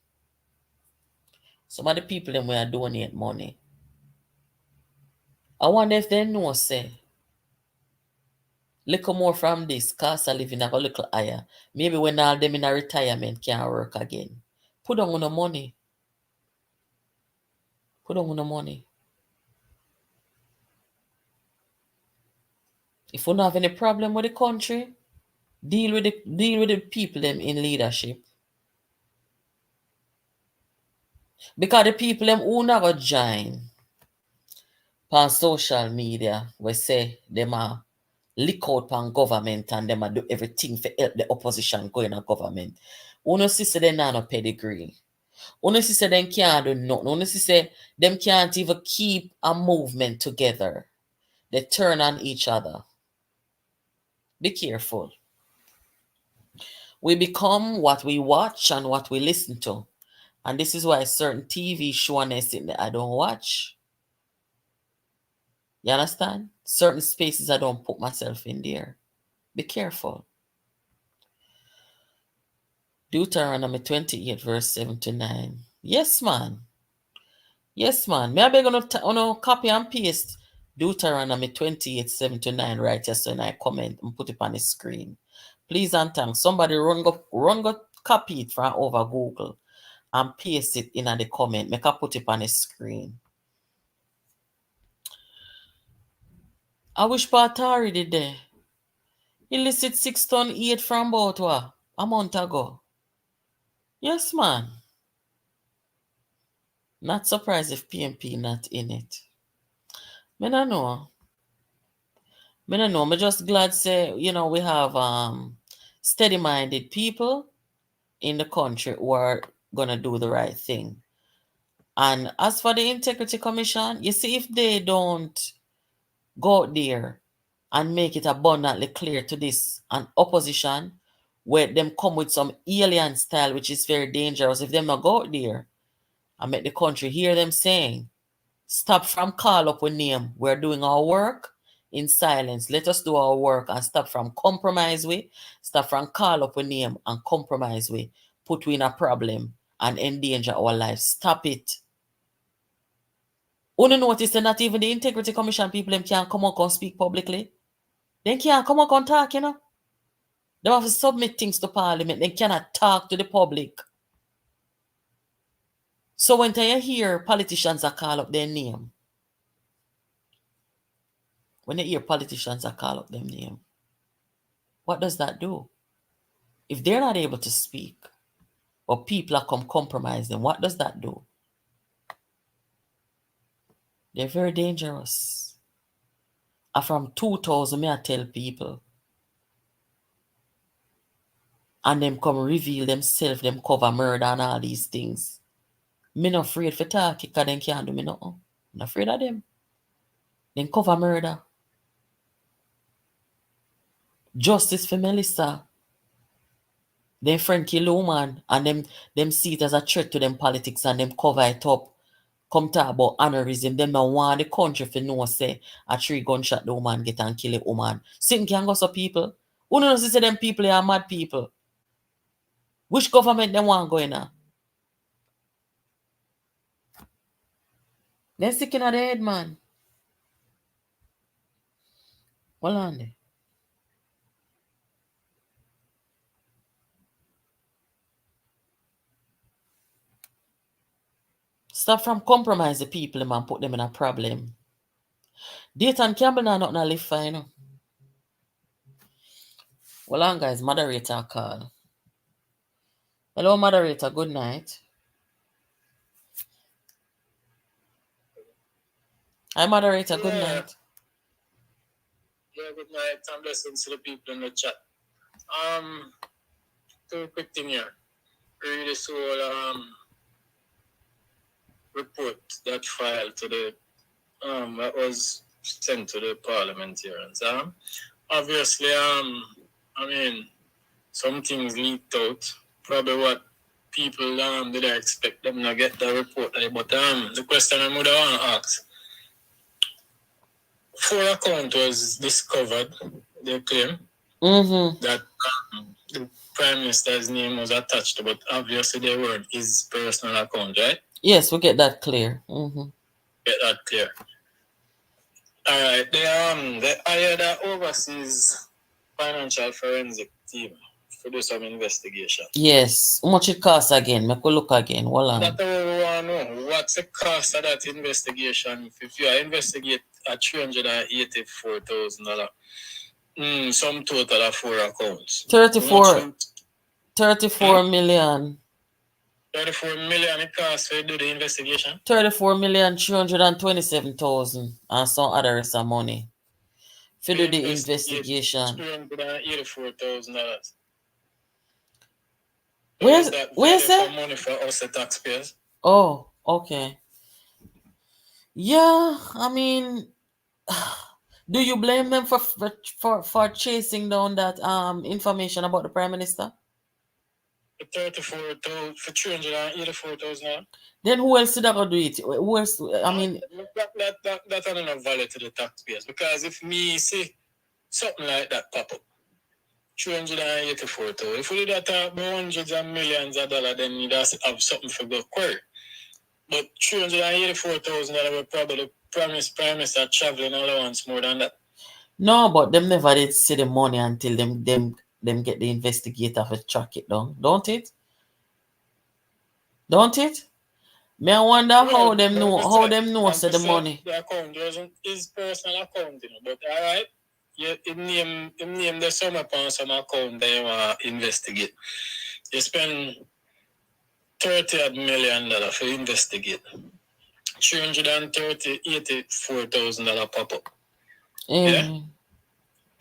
Some of the people them where donate money, I wonder if they know say little more from this cost of living a little higher. Maybe when all them in a retirement can't work again. Put on the money. Put on the money. If we don't have any problem with the country, deal with the people them in leadership. Because the people them who never join on social media, we say them are lick out on government and them are do everything for help the opposition going on government. Uno see say they not no pedigree. Uno see say them can't do nothing. Uno see say them can't even keep a movement together. They turn on each other. Be careful. We become what we watch and what we listen to. And this is why certain TV shows I don't watch. You understand? Certain spaces I don't put myself in there. Be careful. Deuteronomy 28 verse 7 to 9. Yes, man. Yes, man. May I beg on copy and paste Deuteronomy 28 7 to 9 right here so I comment and put it on the screen. Please and thanks. Somebody run go copy it from over Google and paste it in the comment. Make I put it on the screen. I wish Patari did there. Illicit 6 ton 8 from about a month ago. Yes, man. Not surprised if PNP not in it. Me no know. Me just glad say, we have steady-minded people in the country who are gonna do the right thing. And as for the Integrity Commission, you see, if they don't go out there and make it abundantly clear to this an opposition where them come with some alien style, which is very dangerous. If them not go out there and make the country hear them saying, stop from call up with name. We're doing our work in silence. Let us do our work and stop from compromise with. Stop from call up with name and compromise with. Put we in a problem and endanger our lives. Stop it. Only notice that not even the Integrity Commission people them can't come out and speak publicly. They can't come out and talk, you know. They have to submit things to Parliament. They cannot talk to the public. So when you hear politicians are call up their name, when you hear politicians are call up their name, what does that do? If they're not able to speak, or people are come compromise them, what does that do? They're very dangerous. And from 2000, I tell people, and them come reveal themselves, them cover murder and all these things. Me not afraid for talk because they can't do me nothing. I'm not afraid of them. Then cover murder. Justice for Melissa. Them friend kill a woman and them see it as a threat to them politics and them cover it up. Come talk about honorism. Them not want the country to know say a 3 gunshot the woman get and kill a woman. Same can go so people. Who knows say them people are mad people? Which government them want go in now? They're sick in the head, man. Hold on there. Stop from compromise the people and put them in a problem. Dayton Campbell now not live fine. Well on guys, moderator call. Hello moderator, good night. Hi moderator, good night. Yeah, good night. I'm listening to the people in the chat. Two quick thing here. Read this whole report that filed to the that was sent to the parliamentarians. Obviously, I mean, some things leaked out. Probably what people did I expect them to get the report. But the question I would want to ask. 4 account was discovered, they claim, that the Prime Minister's name was attached, but obviously they weren't his personal account, right? Yes, we get that clear. Get that clear. All right, they hired an overseas financial forensic team to do some investigation. Yes. How much it costs again? Make we look again. Hold on. That's what we want to know. What's the cost of that investigation? If you investigate at $384,000, some total of 4 accounts. 34 million. 34 million it costs to do the investigation? 34,327,000 and some other rest of money. To do the investigation. $384,000. Where's that? Money for us, the taxpayers. Oh, okay. Yeah, I mean, do you blame them for chasing down that information about the Prime Minister? For $384,000. Then who else did I do it? Who else? I mean, that are not value to the taxpayers, because if me see something like that pop up, 384,000. If we did that hundreds and millions of dollars, then you have something for the query. But $384,000 will probably promise Prime Minister traveling allowance more than that. No, but them never did see the money until them get the investigator to track it down, don't it? Don't it? Me I wonder how them know say the money. The account wasn't his personal account, you know, but all right. You name the sum upon some account that you want to investigate. You spend $30 million for investigate. $384,000 pop up. Yeah.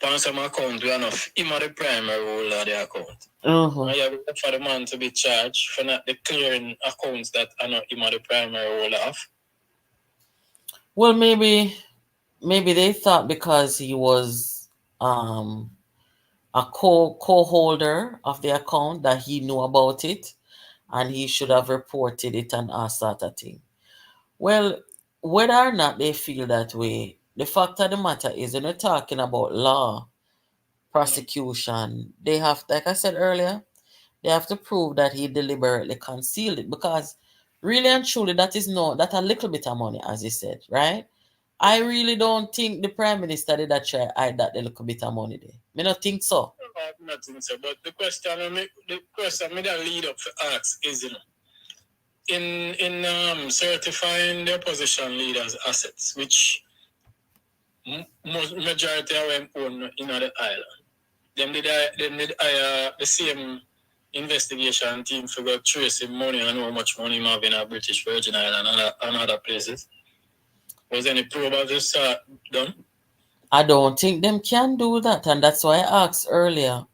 On some account, we are enough. Him are the primary role of the account. And you have for the man to be charged for not declaring accounts that are not him are the primary role of. Well, maybe they thought because he was a co-holder of the account that he knew about it and he should have reported it and all sort of thing. Well, whether or not they feel that way, the fact of the matter is when we're talking about law, prosecution, they have, like I said earlier, they have to prove that he deliberately concealed it because really and truly that is that a little bit of money, as he said, right? I really don't think the Prime Minister did that try hide that little bit of money there. I don't think so. I'm not think so. But the question I that lead up to ask is, in certifying the opposition leaders' assets, which majority of them own in the island, them did the same investigation team to go trace money and how much money he have in a British Virgin Island and other places. Was any probe of this done? I don't think them can do that, and that's why I asked earlier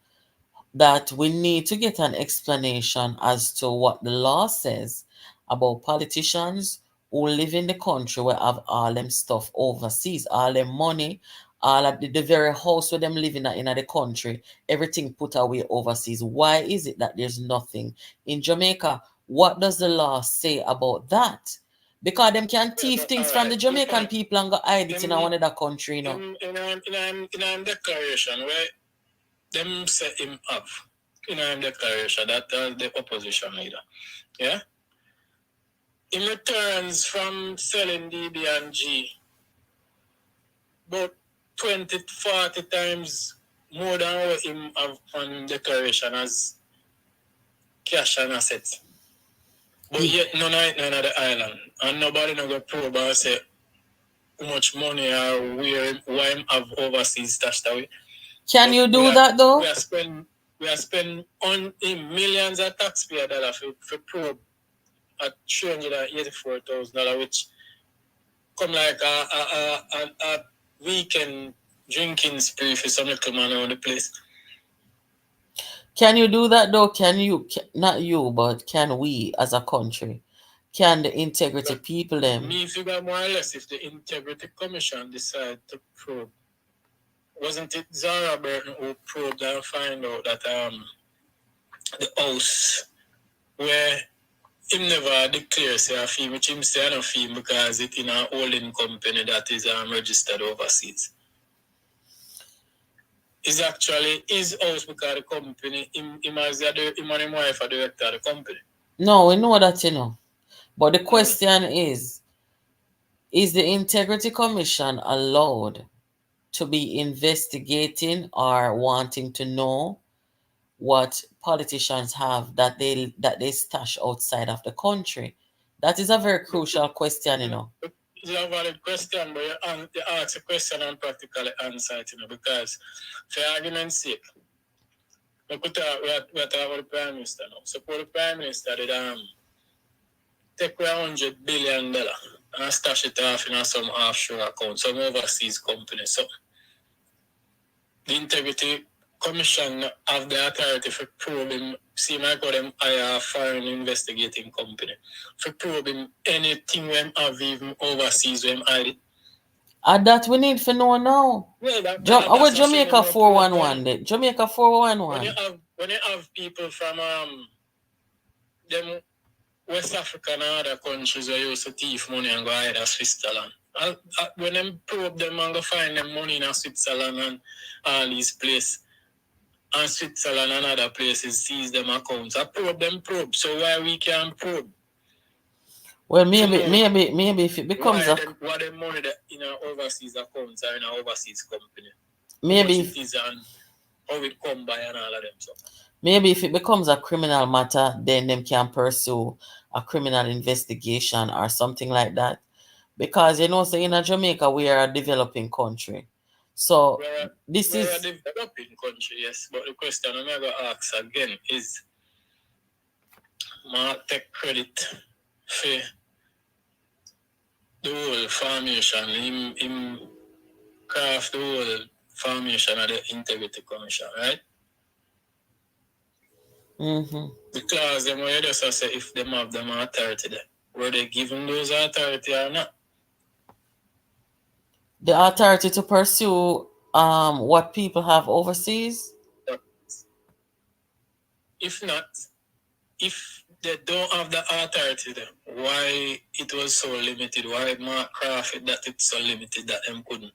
that we need to get an explanation as to what the law says about politicians who live in the country where have all them stuff overseas, all them money, all of the very house where them living in the country, everything put away overseas. Why is it that there's nothing in Jamaica? What does the law say about that? Because them can thief things from the Jamaican people and go hide it in one other country, you know. In a declaration where them set him up in a declaration that the opposition leader, yeah, in returns from selling DB and G about 20 to 40 times more than what him have on declaration as cash and assets. But yet none of the island. And nobody not go probe and say how much money or why him have overseas stashed away. Can you do that though? We are spend on millions of taxpayer dollars for probe at $384,000, which come like a weekend drinking spree for some little man around the place. Can you do that though? Can you, not you, but can we as a country? Can the integrity people them? Me figure more or less if the Integrity Commission decide to probe. Wasn't it Zara Burton who probed and find out that the house where him never declares a fee, which him say no fee because it in a holding company that is registered overseas. Is actually his house because the company him and his wife are director of the company. No, we know that, you know. But the question is the Integrity Commission allowed to be investigating or wanting to know what politicians have that they stash outside of the country? That is a very crucial question, you know. It's a valid question, but you ask a question and practically answer it, you know, because for argument's sake, we are talking about the Prime Minister now. Suppose the Prime Minister did take $100 billion and stash it off in some offshore account, some overseas company. So the Integrity Commission have the authority for probing, see my call them a foreign investigating company, for probing anything when have even overseas when hide it. And that we need to know now. Well, our Jamaica 411 Jamaica 411. When you have people from them West Africa and other countries where you used to thief money and go hide at Switzerland. When them probe them and go find them money in Switzerland and all these places, and Switzerland and other places seize them accounts. I probe them probe. So why we can't probe? Well, maybe if it becomes what the money that in our overseas accounts or in our overseas company. Maybe it is and how it come by and all of them. So maybe if it becomes a criminal matter, then them can pursue a criminal investigation or something like that. Because you know, so in Jamaica we are a developing country. So we're a developing country, yes. But the question I'm going to ask again is, I take credit for the whole formation, him craft the whole formation of the Integrity Commission, right? Mm-hmm. The clause them where you just say if them have them authority there, were they given those authority or not? The authority to pursue what people have overseas? Yeah. if not, if they don't have the authority there, why it was so limited? Why Mark Crawford that it's so limited that them couldn't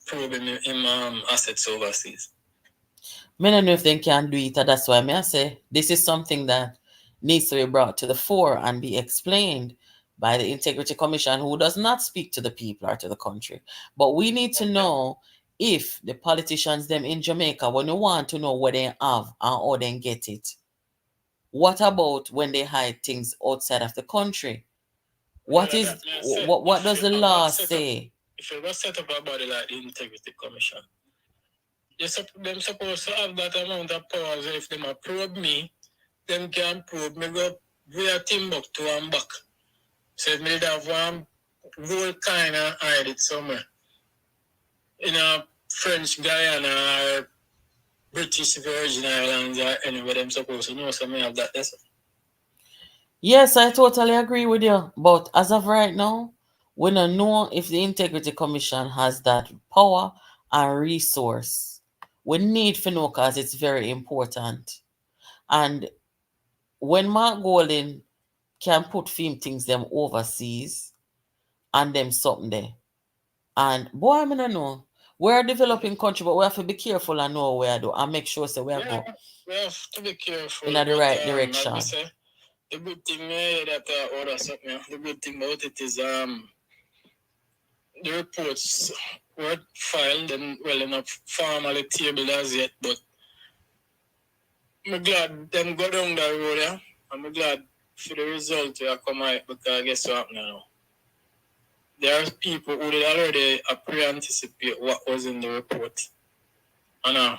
probe him assets overseas? I don't know if they can do it, and that's why I say this is something that needs to be brought to the fore and be explained by the Integrity Commission, who does not speak to the people or to the country. But we need to know if the politicians them in Jamaica, when you want to know what they have and how they get it, what about when they hide things outside of the country? What does the law say? If you ever set up a body like the Integrity Commission, them supposed to have that amount of power. So if them probe me, them can probe me go via Timbuktu and back. So if me have one whole kind of hide it somewhere in a French Guyana or British Virgin Islands or anywhere, them supposed to know something of that. Yes, I totally agree with you. But as of right now, we don't know if the Integrity Commission has that power and resource. We need to know because it's very important. And when Mark Golding can put film things them overseas and them something there. And boy, I don't know. We're a developing country, but we have to be careful and know where to do and make sure so we have to be careful in the right direction. The good thing that order something. The good thing about it is the reports were filed and well enough formally tabled as yet, but I'm glad them go down that road, yeah. I'm glad for the result to come out because guess what now? There are people who did already pre-anticipate what was in the report. And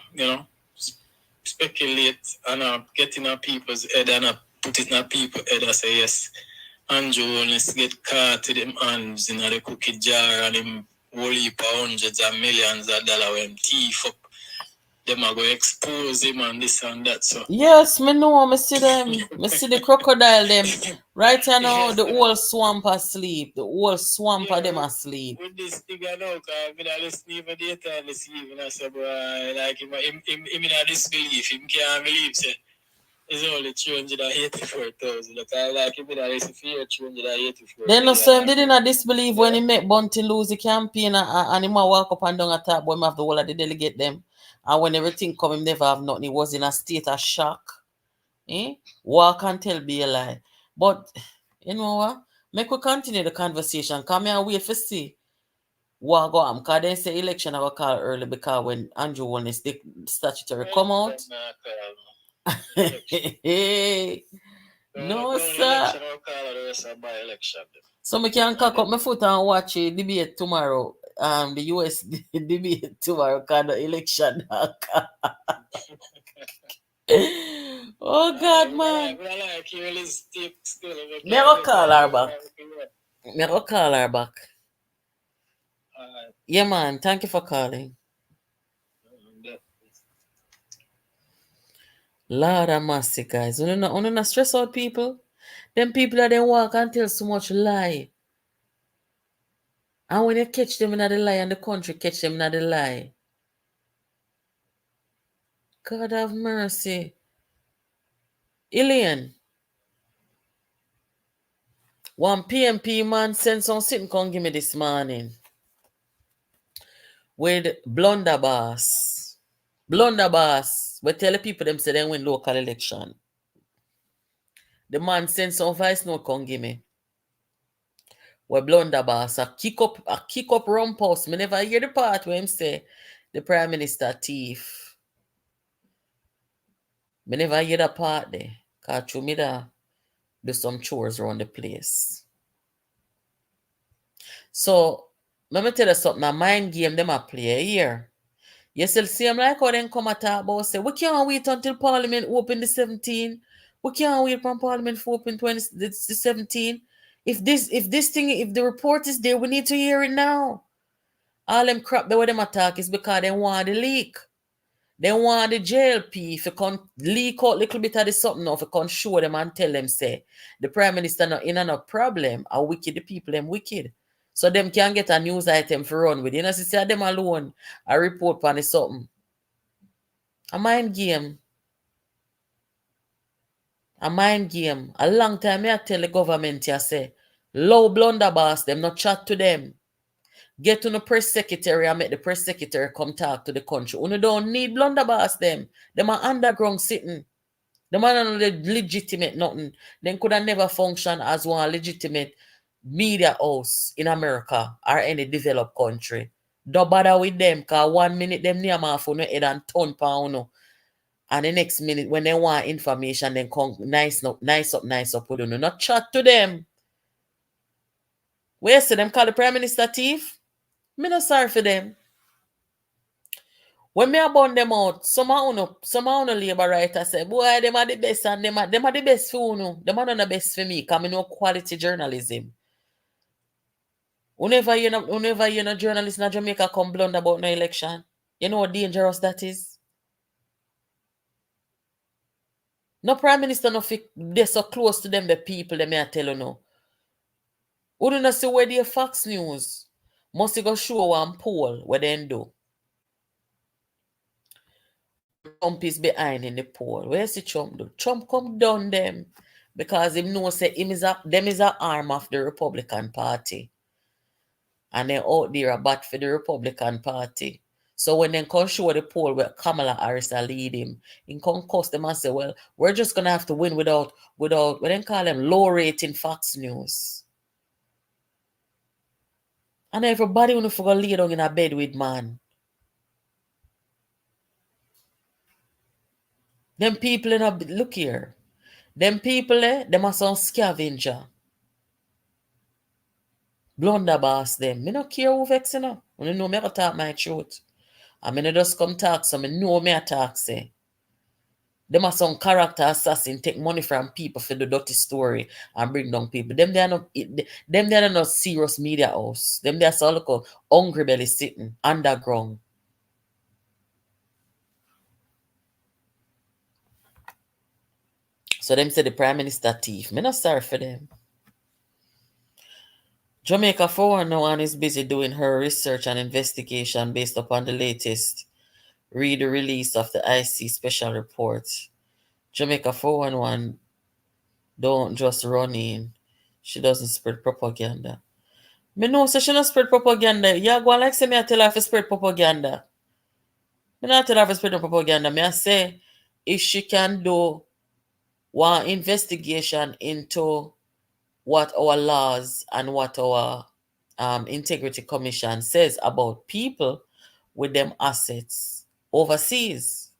speculate and get in people's head and put it in people's head and say, yes, Andrew Holness get caught to them hands in the cookie jar and him whole heap of hundreds of millions of dollars when thief up. Them are going to expose him and this and that. So yes, me know, me see them. Me see the crocodile them. Right now, the whole swamp asleep. The whole swamp of them asleep. With this thing I know, because I don't listen even daytime this evening. I say, boy, like him in a disbelief. Him can't believe, say, it's only 384,000. Like, I like him in a listen for 384,000. Then no, so him didn't disbelieve when he met Bunty lose the campaign and him walk up and down a top, boy, him have the whole of the delegate them. And when everything come, him never have nothing. He was in a state of shock. Walk and tell be a lie. But, you know what? Make we continue the conversation. Come here and wait for see what go on. Because they say election I will call early because when Andrew Holness, the statutory come out. No, sir. So I can cock up my foot and watch a debate tomorrow. The US debate tomorrow because the election. Oh God, man. Never call her back. Never call her back. Yeah, man. Thank you for calling. Lord have mercy, guys. You not stress out people. Them people that they walk and tell so much lie. And when you catch them in the lie and the country catch them in the lie. God have mercy. Ilian. One PNP man sent some sitting come give me this morning. With Blunderbuss. Blunderbuss. We tell the people them say they win local election. The man sent some voice note come give me. Where Blunderbuss a kick up Rumpus. Me never hear the part where him say the Prime Minister thief. Me never hear that part there. Cause through me da do some chores around the place. So let me tell you something. A mind game them a play here. You still see them like how they come and talk about say we can't wait until Parliament open the 17. We can't wait from Parliament for open the 17. If the report is there, we need to hear it now. All them crap the way them attack is because they want the leak. They want the JLP if you can leak out a little bit of the something now, if you can show them and tell them say the Prime Minister not in no problem, are wicked, the people them wicked. So them can get a news item for run with. You know, see them alone, a report on something. A mind game. A mind game. A long time I tell the government, I say, low blunderbuss, them not chat to them. Get to the press secretary and make the press secretary come talk to the country. You don't need blunderbuss them. Them are underground sitting. Them are not legitimate nothing. Them could have never function as one legitimate media house in America or any developed country. Don't bother with them, because 1 minute them near my phone head and turn pound. And the next minute, when they want information, then come nice up with you. Not chat to them. Where see them call the Prime Minister thief? Me not sorry for them. When me burn them out, some of you labor writer say, boy, them are the best and them are the best for you. Them are not the best for me, because I know quality journalism. Whenever you know journalist in Jamaica come blunder about no election, you know how dangerous that is? No Prime Minister no fit they so close to them, the people, they may tell you no. Who do not see where the Fox News must go show one poll where they do. Trump is behind in the poll. Where see Trump do? Trump come down them because him know say them is a arm of the Republican Party. And they out there a bat for the Republican Party. So when they come show the poll where Kamala Harris are lead him, in come cuss them and say, well, we're just gonna have to win without what they call them low rating Fox News. And everybody will forget lay down in a bed with man. Them people in a look here. Them people them are some scavenger. Blunderbuss them. Me not care who vex you know. You know me I talk my truth. I mean I just come talk so me know me I talk say. Them are some character assassin take money from people for the dirty story and bring down people. Them they are not serious media house. Them they are so look hungry belly sitting underground. So them say the Prime Minister thief. Me not sorry for them. Jamaica 411 is busy doing her research and investigation based upon the latest read the release of the IC special report. Jamaica 411 don't just run in. She doesn't spread propaganda. Me know so she not spread propaganda. Yeah, go on like say me I tell her to spread propaganda. Me not tell her to spread no propaganda. Me I say if she can do one investigation into what our laws and what our integrity commission says about people with them assets overseas.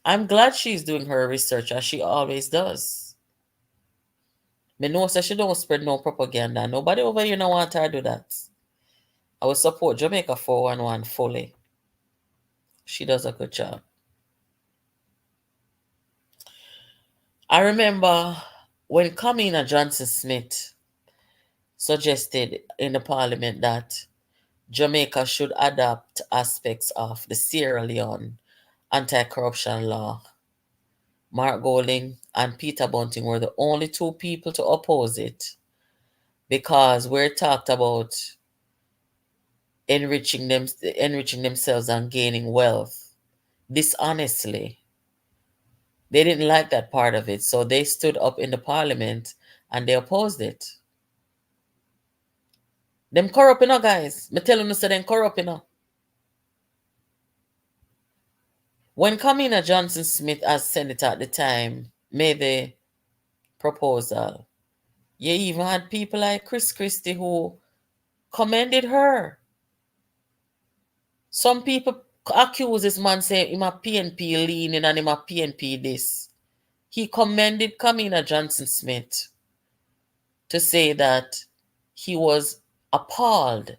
I'm glad she's doing her research as she always does. Me know so she don't spread no propaganda. Nobody over here no want her to do that. I will support Jamaica 411 fully. She does a good job. I remember when Kamina Johnson Smith suggested in the parliament that Jamaica should adopt aspects of the Sierra Leone anti-corruption law. Mark Golding and Peter Bunting were the only two people to oppose it because we're talked about enriching themselves and gaining wealth dishonestly. They didn't like that part of it, so they stood up in the parliament and they opposed it. Them corrupt, guys. Me tell you, say them corrupt, When Kamina Johnson Smith, as senator at the time, made the proposal, you even had people like Chris Christie who commended her. Some people accuse this man saying him a PNP leaning and him a PNP this. He commended Kamina Johnson Smith to say that he was appalled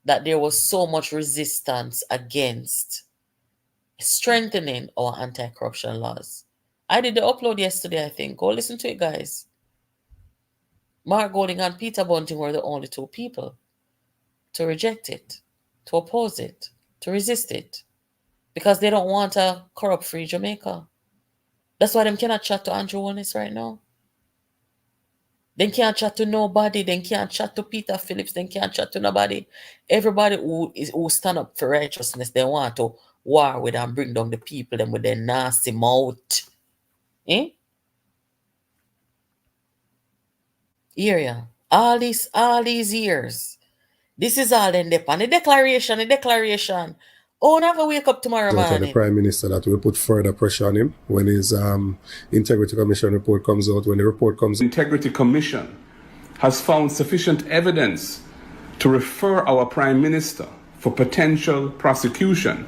that there was so much resistance against strengthening our anti-corruption laws. I did the upload yesterday, I think. Go listen to it, guys. Mark Golding and Peter Bunting were the only two people to reject it, to oppose it, to resist it, because they don't want a corrupt-free Jamaica. That's why them cannot chat to Andrew Holness right now. They can't chat to nobody. They can't chat to Peter Phillips. They can't chat to nobody. Everybody who stand up for righteousness, they want to war with and bring down the people them with their nasty mouth. Eh? Area. All these years. This is all in the declaration. Oh, never wake up tomorrow out of the morning. Prime Minister that will put further pressure on him when his Integrity Commission report comes out. When the report comes out, Integrity Commission has found sufficient evidence to refer our Prime Minister for potential prosecution,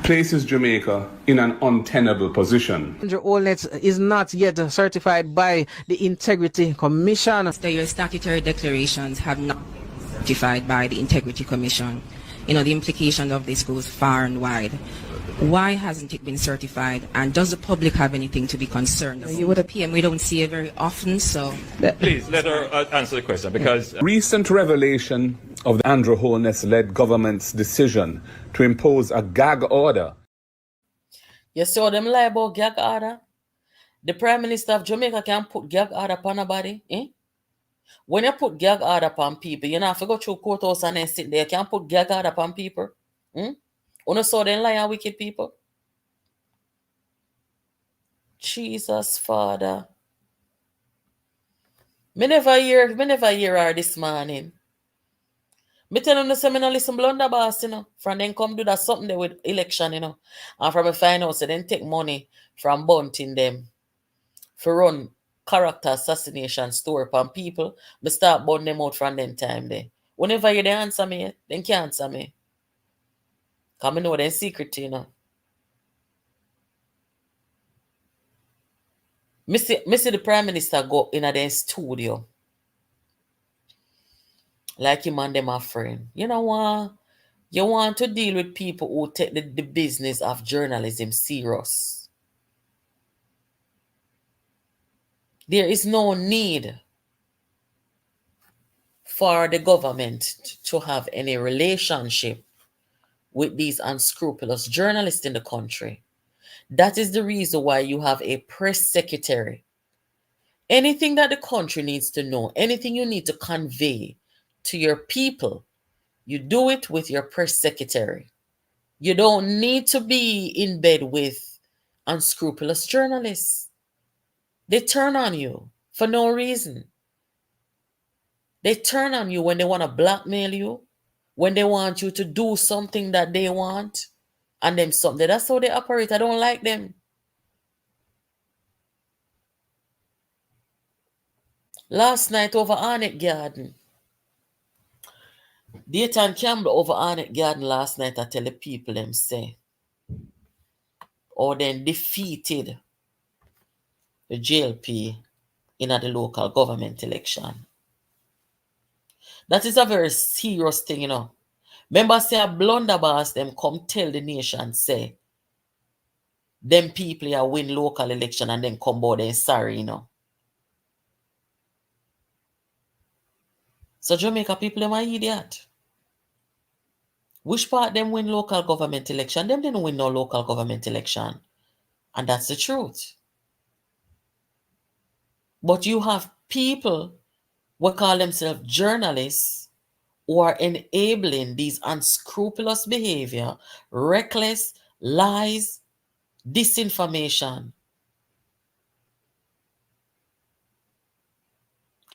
places Jamaica in an untenable position. Andrew Holness is not yet certified by the Integrity Commission. Your statutory declarations have not been certified by the Integrity Commission. The implication of this goes far and wide. Why hasn't it been certified? And does the public have anything to be concerned about? You would PM, we don't see it very often, so... Please, let her answer the question, because... Recent revelation of the Andrew Holness-led government's decision to impose a gag order. You saw them lie about gag order? The Prime Minister of Jamaica can put gag order upon a body, eh? When you put gag order upon people, you don't have to go through courthouse and then sit there. You can't put gag order upon people. You saw them lie and wicked people. Jesus, Father. Me never hear her this morning. Me tell them to say me no listen blunderbuss, From then come do that something there with election, And from me find out, so then take money from bunting them for run character assassination story upon people. Me start burn them out from them time there. Whenever you answer me, then can't answer me. Because I know them secret, Me see the Prime Minister go in a studio. Like him and them are friend. You know what? You want to deal with people who take the business of journalism serious. There is no need for the government to have any relationship with these unscrupulous journalists in the country. That is the reason why you have a press secretary. Anything that the country needs to know, anything you need to convey to your people, you do it with your press secretary. You don't need to be in bed with unscrupulous journalists. They turn on you for no reason. They turn on you when they want to blackmail you, when they want you to do something that they want, and them something. That's how they operate. I don't like them. Last night over Arnett Garden, Dayton Campbell over Arnett Garden last night, I tell the people them say, or then defeated the JLP in the local government election. That is a very serious thing, Remember, say a blunderbuss them come tell the nation, say, them people here win local election and then come board and sorry, So Jamaica people, them are idiot. Which part them win local government election? Them didn't win no local government election. And that's the truth. But you have people who call themselves journalists who are enabling these unscrupulous behavior, reckless, lies, disinformation.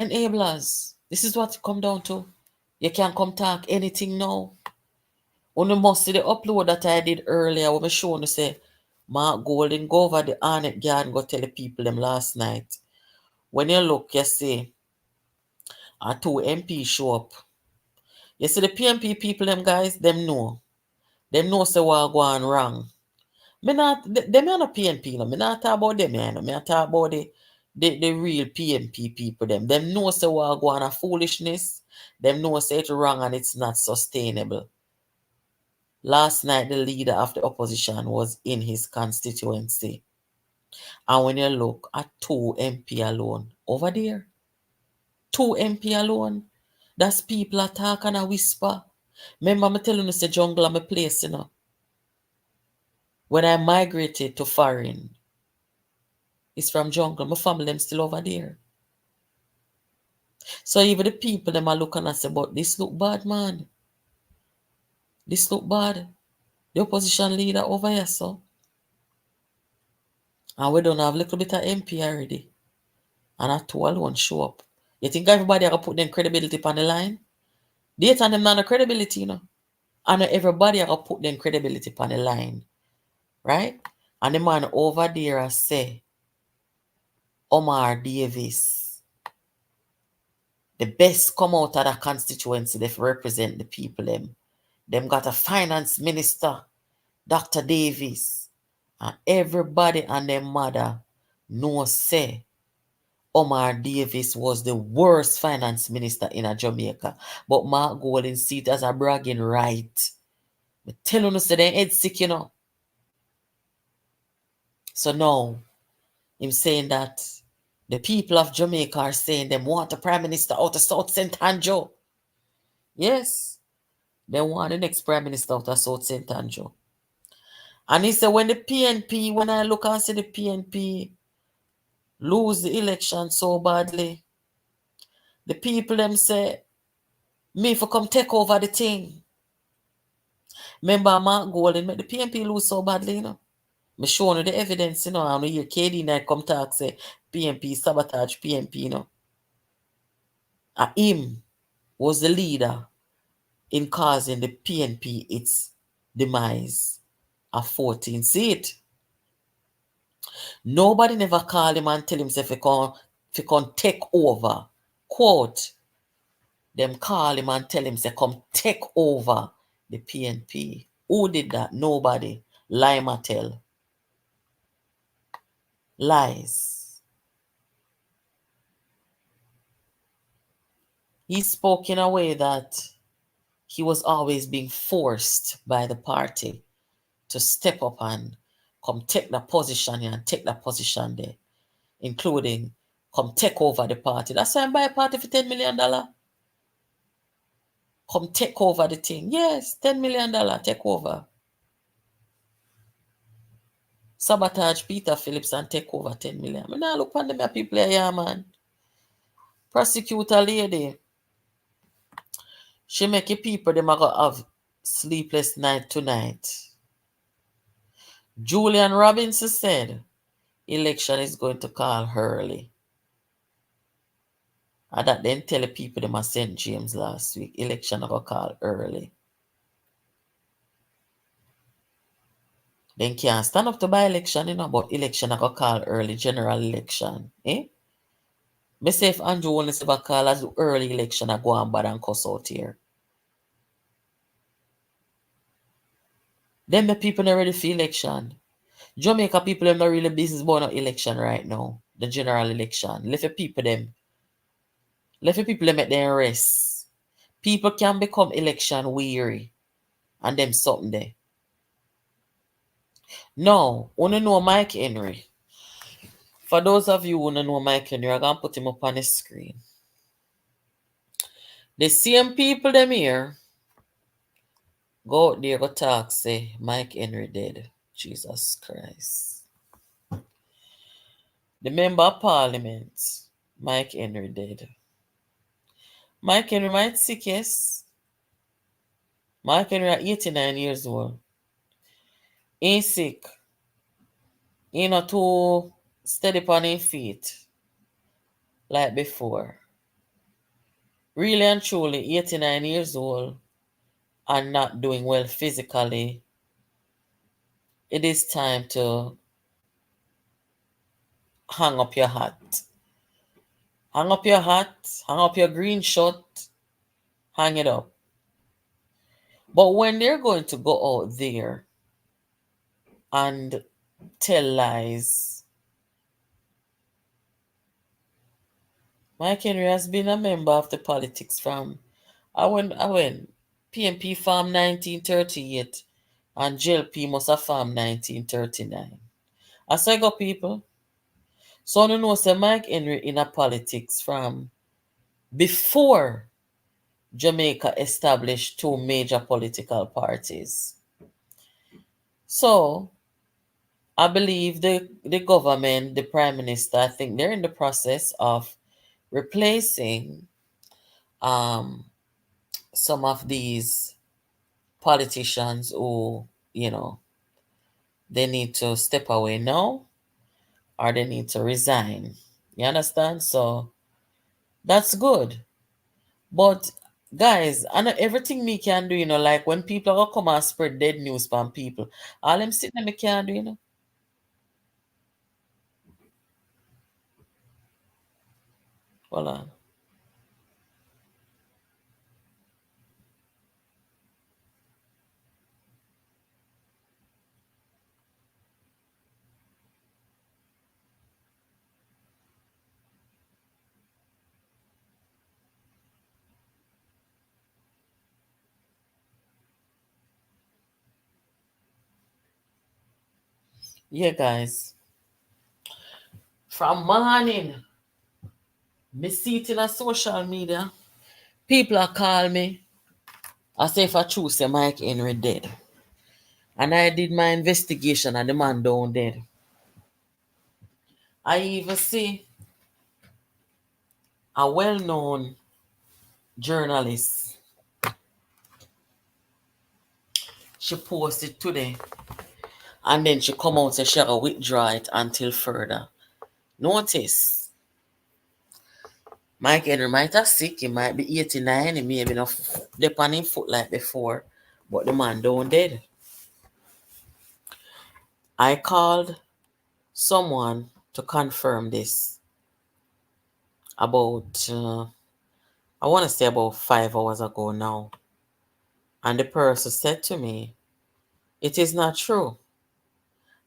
Enablers. This is what it come down to. You can't come talk anything now. When you must see the upload that I did earlier, when I show you say, Mark Golden go over the Arnett Garden, go tell the people them last night. When you look, you see, our 2 MP show up. You see the PNP people, them guys, them know. Them know say what going wrong. Them are not PNP, no. Me not talk about them, Me not talk about the real PNP people, them. Them know say what going on foolishness. Them know say it's wrong and it's not sustainable. Last night, the leader of the opposition was in his constituency. And when you look at 2 MP alone, over there, 2 MP alone, that's people that talk and a whisper. Remember me telling you, say jungle is my place, When I migrated to foreign, it's from jungle. My family them still over there. So even the people them are looking and say, but this look bad, man. This look bad. the opposition leader over here, so. And we don't have a little bit of MP already. And that two alone show up. You think everybody are going to put their credibility on the line? They and them not no credibility, you know. And everybody are going to put their credibility on the line. Right? And the man over there say, Omar Davis, the best come out of that constituency, they represent the people them. Them got a finance minister, Dr. Davis. And everybody and their mother know say Omar Davis was the worst finance minister in Jamaica. But Mark Golden see it as a bragging right. But tell you, say they head sick, you know. So now, him saying that the people of Jamaica are saying them want a prime minister out of South St. Andrew. Yes, they want the next prime minister out of South St. Andrew. And he said when the PNP, when I look and see the PNP lose the election so badly, the people them say, me for come take over the thing. Remember Mark Golden make the PNP lose so badly, you know. Me showing you the evidence, you know, and we hear KD night come talk say PNP sabotage PNP, you know. And him was the leader in causing the PNP its demise of 14 seat. Nobody never called him and tell him if he can take over. Quote, them call him and tell him say come take over the PNP. Who did that? Nobody. Lie Mattel. Lies. He spoke in a way that he was always being forced by the party to step up and come take the position here and take that position there, including come take over the party. That's why I buy a party for $10 million. Come take over the thing. Yes, $10 million, take over. Sabotage Peter Phillips and take over 10 million. I mean, now look on them people here, man. Prosecutor lady. She make people them go have sleepless night tonight. Julian Robinson said election is going to call early. And that then tell the people them at St. James last week. Election are going to call early. Then can't stand up to by election, you know, but election are going to call early, general election. Eh? Me say if Andrew Holness ever call as early election, I go on bad and cuss out here. Then the people not ready for election. Jamaica people them not really business about no election right now. The general election. Let the people them make them rest. People can become election weary. And them something there. Now, wanna know Mike Henry. For those of you who don't know Mike Henry, I'm gonna put him up on the screen. The same people them here go out there go talk say Mike Henry dead. Jesus Christ. The member of parliament, Mike Henry dead. Mike Henry might sick, yes. Mike Henry at 89 years old. He sick. He not too steady on his feet like before. Really and truly, 89 years old and not doing well physically. It is time to hang up your hat. Hang up your hat, hang up your green shirt, hang it up. But when they're going to go out there and tell lies, Mike Henry has been a member of the politics from when PNP farm 1938 and JLP must have farmed 1939. I say go people. So you know say Mike Henry in a politics from before Jamaica established two major political parties. So I believe the government, the prime minister, I think they're in the process of replacing some of these politicians who they need to step away now or they need to resign. You understand? So that's good. But guys, I know everything me can do, like when people are gonna come and spread dead news from people, all them sitting me can do. Hold on. Yeah, guys. From morning, me see it in a social media. People are call me. I say if I choose say Mike Henry dead. And I did my investigation and the man down dead. I even see a well-known journalist. She posted today. And then she come out and say she will withdraw it until further. Notice, Mike Henry might have sick. He might be 89. He may be not dip on his foot like before. But the man down dead. I called someone to confirm this about, I want to say about 5 hours ago now. And the person said to me, it is not true.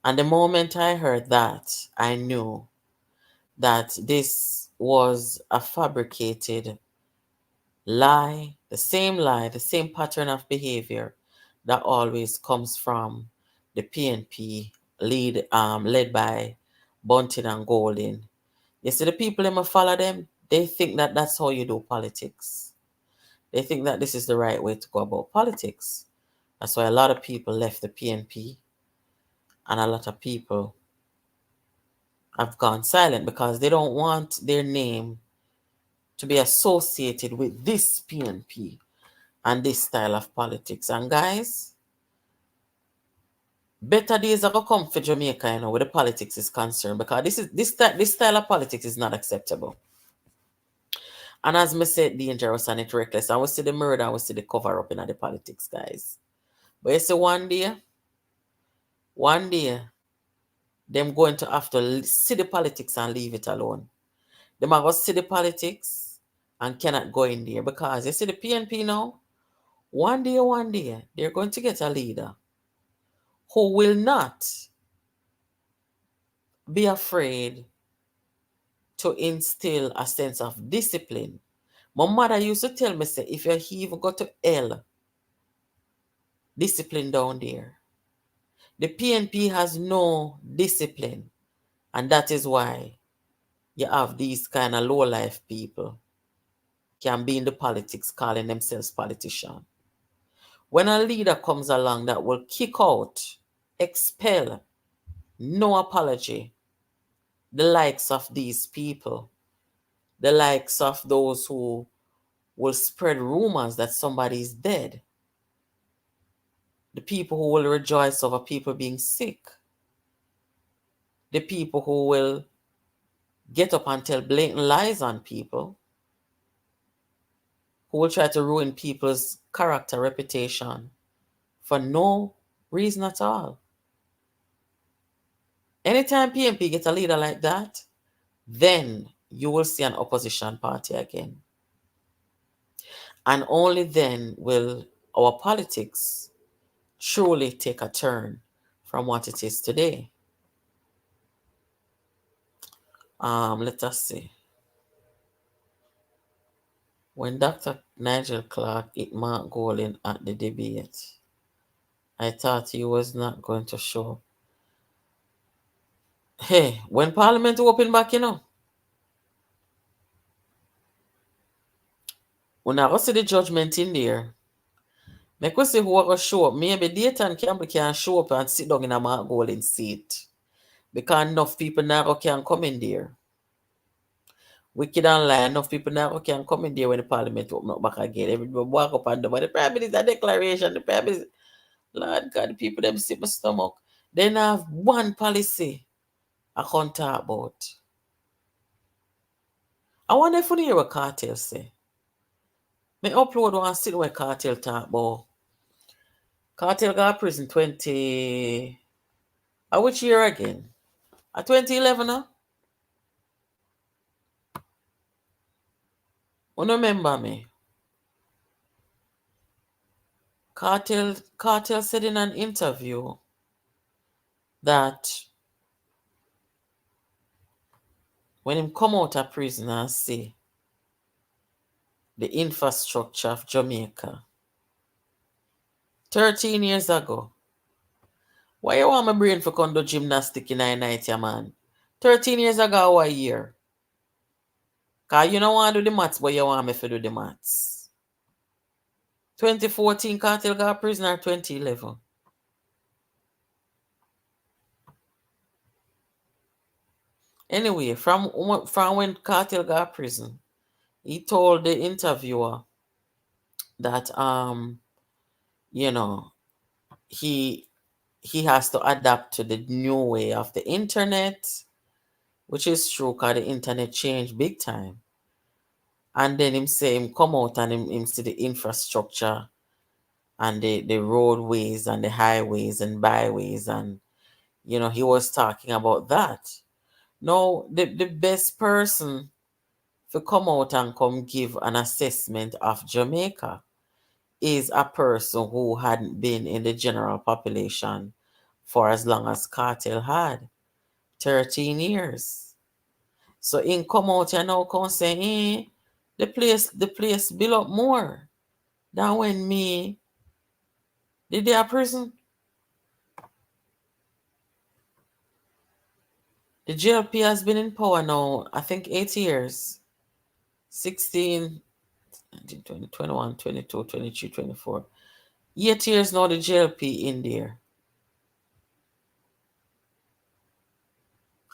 And the moment I heard that, I knew that this was a fabricated lie, the same pattern of behavior that always comes from the PNP led by Bunting and Golding. You see, the people that follow them, they think that that's how you do politics. They think that this is the right way to go about politics. That's why a lot of people left the PNP and a lot of people have gone silent because they don't want their name to be associated with this PNP and this style of politics. And guys, better days are going to come for Jamaica, where the politics is concerned, because this style of politics is not acceptable. And as me said, dangerous and it's reckless. I will see the murder, I will see the cover up in the politics, guys. But you see, one day, them going to have to see the politics and leave it alone. Them are going to see the politics and cannot go in there, because you see the PNP now, one day, they're going to get a leader who will not be afraid to instill a sense of discipline. My mother used to tell me, say, if you even go to hell, discipline down there. The PNP has no discipline, and that is why you have these kind of low-life people can be in the politics calling themselves politicians. When a leader comes along that will kick out, expel, no apology, the likes of these people, the likes of those who will spread rumors that somebody is dead, the people who will rejoice over people being sick, the people who will get up and tell blatant lies on people, who will try to ruin people's character, reputation for no reason at all. Anytime PNP gets a leader like that, then you will see an opposition party again. And only then will our politics truly take a turn from what it is today. Let us see. When Dr. Nigel Clark hit Mark Golding at the debate, I thought he was not going to show. Hey, when Parliament open back, when I see the judgment in there, make we see who are going to show up. Maybe Dayton Campbell can show up and sit down in a Mark Golding seat, because enough people now can come in there. Wicked online, enough people now can come in there when the Parliament open up back again. Everybody walk up and do, but the Prime Minister declaration, the Prime Minister. Lord God, the people them sit my stomach. They have one policy I can't talk about. I wonder if you hear what Cartel say. Me upload one sit where Cartel talk about. Cartel got prison 20... which year again? 2011, huh? You remember me? Cartel said in an interview that when him come out of prison and see the infrastructure of Jamaica 13 years ago. Why you want my brain for come do gymnastic in a night, yeah, man? 13 years ago or a year? Because you don't want to do the maths, but you want me to do the maths. 2014 Cartel got prison or 2011? Anyway, from when Cartel got prison, he told the interviewer that you know, he has to adapt to the new way of the internet, which is true because the internet changed big time. And then him say him come out and him see the infrastructure and the roadways and the highways and byways, and you know, he was talking about that. Now the best person to come out and come give an assessment of Jamaica is a person who hadn't been in the general population for as long as Cartel had, 13 years. So in come out and now come say, the place build up more than when me did they a prison. The JLP has been in power now, I think 8 years. 16, 19, 20, 21, 22, 23, 24. 8 years now the JLP in there.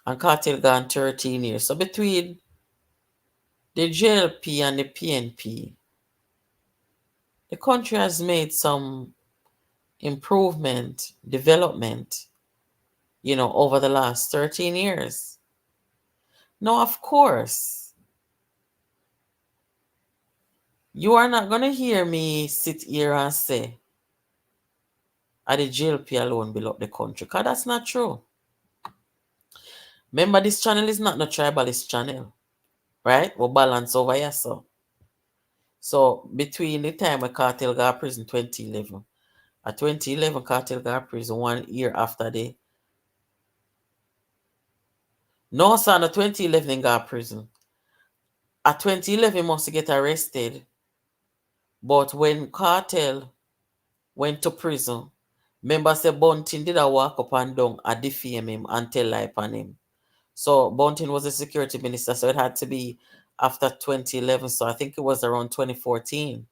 And Cartel gone 13 years. So between the JLP and the PNP, the country has made some improvement, development, you know, over the last 13 years. Now, of course, you are not going to hear me sit here and say, the JLP alone built up the country, because that's not true. Remember, this channel is not no tribalist channel, right? We balance over here, so. So, between the time when Cartel got prison 2011, at 2011, Cartel got prison 1 year after the... No, son, at 2011, he got prison. At 2011, he must get arrested. But when Cartel went to prison, remember say Bunting did a walk up and down and defame him and tell lie upon him. So Bunting was a security minister, so it had to be after 2011. So I think it was around 2014.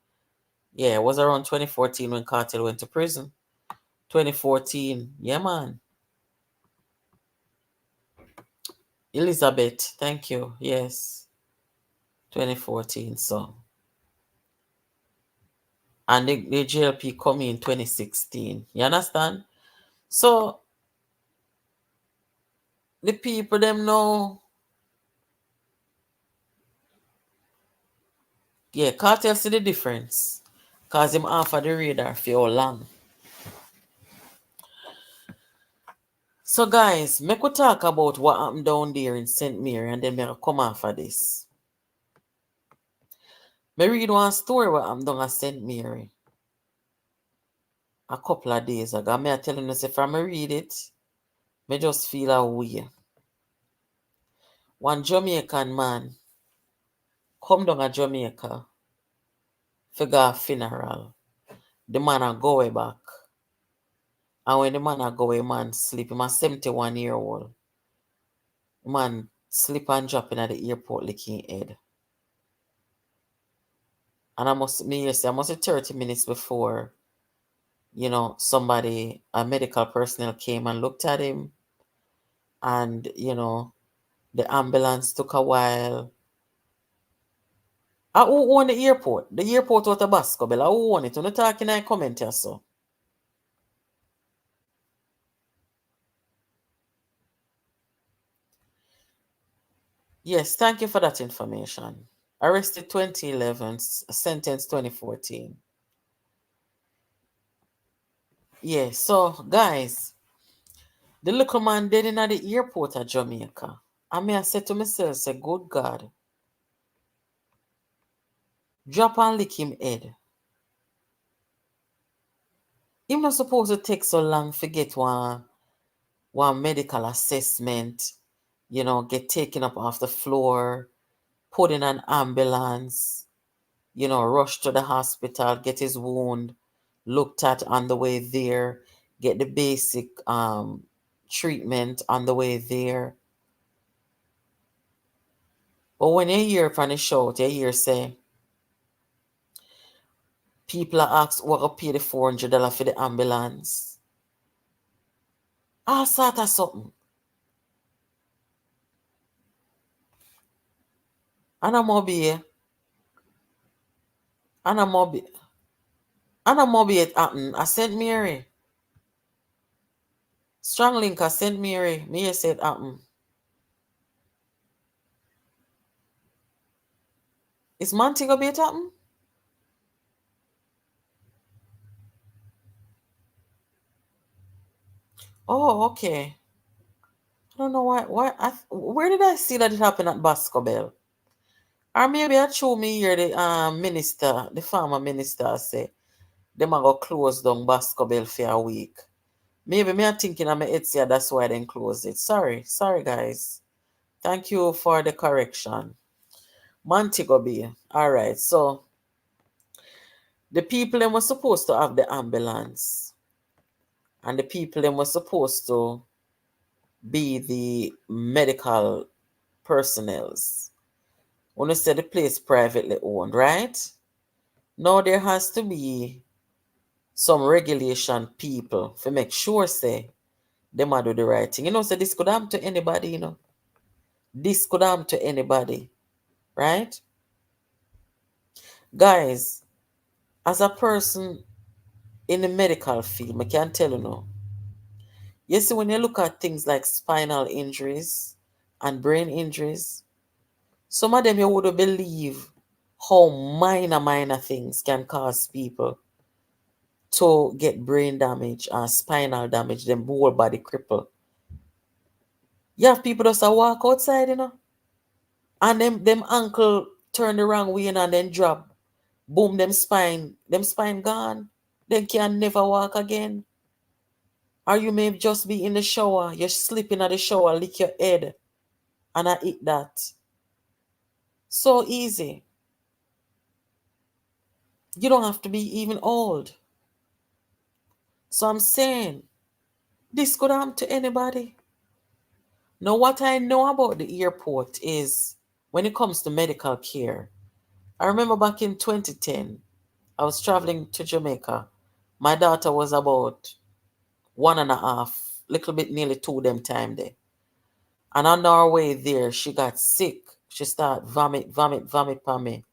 Yeah, it was around 2014 when Cartel went to prison. 2014. Yeah, man. Elizabeth, thank you. Yes. 2014, so. And the JLP come in 2016. You understand? So, the people them know. Yeah, Cartel see the difference. Because him offer the radar for how long. So guys, make we talk about what happened down there in St. Mary, and then me come after this. Me read one story what happened down at St. Mary a couple of days ago. Me I tell you, if I read it, me just feel a way. One Jamaican man come down to Jamaica for a funeral. The man a go way back. And when the man a go way, man sleep. Him a 71-year-old. Man sleep and drop in at the airport licking head. And I must say 30 minutes before, you know, somebody, a medical personnel came and looked at him. And, you know, the ambulance took a while. Who own the airport? The airport was a Basco Bella. Who own it? You're not talking in comment here, so. Yes, thank you for that information. Arrested 2011, sentenced 2014. Yes, so guys, the little man dead in the airport at Jamaica. I mean, I said to myself, say, good God, drop and lick him head. Him not supposed to take so long to get one medical assessment, get taken up off the floor, put in an ambulance, rush to the hospital, get his wound looked at on the way there, get the basic treatment on the way there. But when you hear from the shout, you hear say, people are asked what to pay the $400 for the ambulance. All sort of something. And I'm be it happen. I St. Mary. Strong link at St. Mary. Me said happen. Is Montego Bay it happen? Oh, okay. I don't know why. Where did I see that it happened at Bascobel? Or maybe I show me here the minister, the former minister say them are going to close down Bascobel for a week. Maybe me are thinking I'm Etsia, that's why they close it. Sorry guys. Thank you for the correction. Montego Bay. All right, so the people them were supposed to have the ambulance, and the people them were supposed to be the medical personnels. When you say the place privately owned, right? Now there has to be some regulation people to make sure say they might do the right thing. So this could happen to anybody, This could happen to anybody, right? Guys, as a person in the medical field, I can tell you now. You see, when you look at things like spinal injuries and brain injuries, some of them you wouldn't believe how minor things can cause people to get brain damage and spinal damage, them whole body cripple. You have people just walk outside, and them ankle turn the wrong way and then drop. Boom, them spine gone. They can never walk again. Or you may just be in the shower, you're sleeping at the shower, lick your head, and I eat that. So easy. You don't have to be even old. So I'm saying, this could happen to anybody. Now, what I know about the airport is when it comes to medical care, I remember back in 2010, I was traveling to Jamaica. My daughter was about 1.5, little bit nearly 2 them time there. And on our way there, she got sick. She started vomit for me.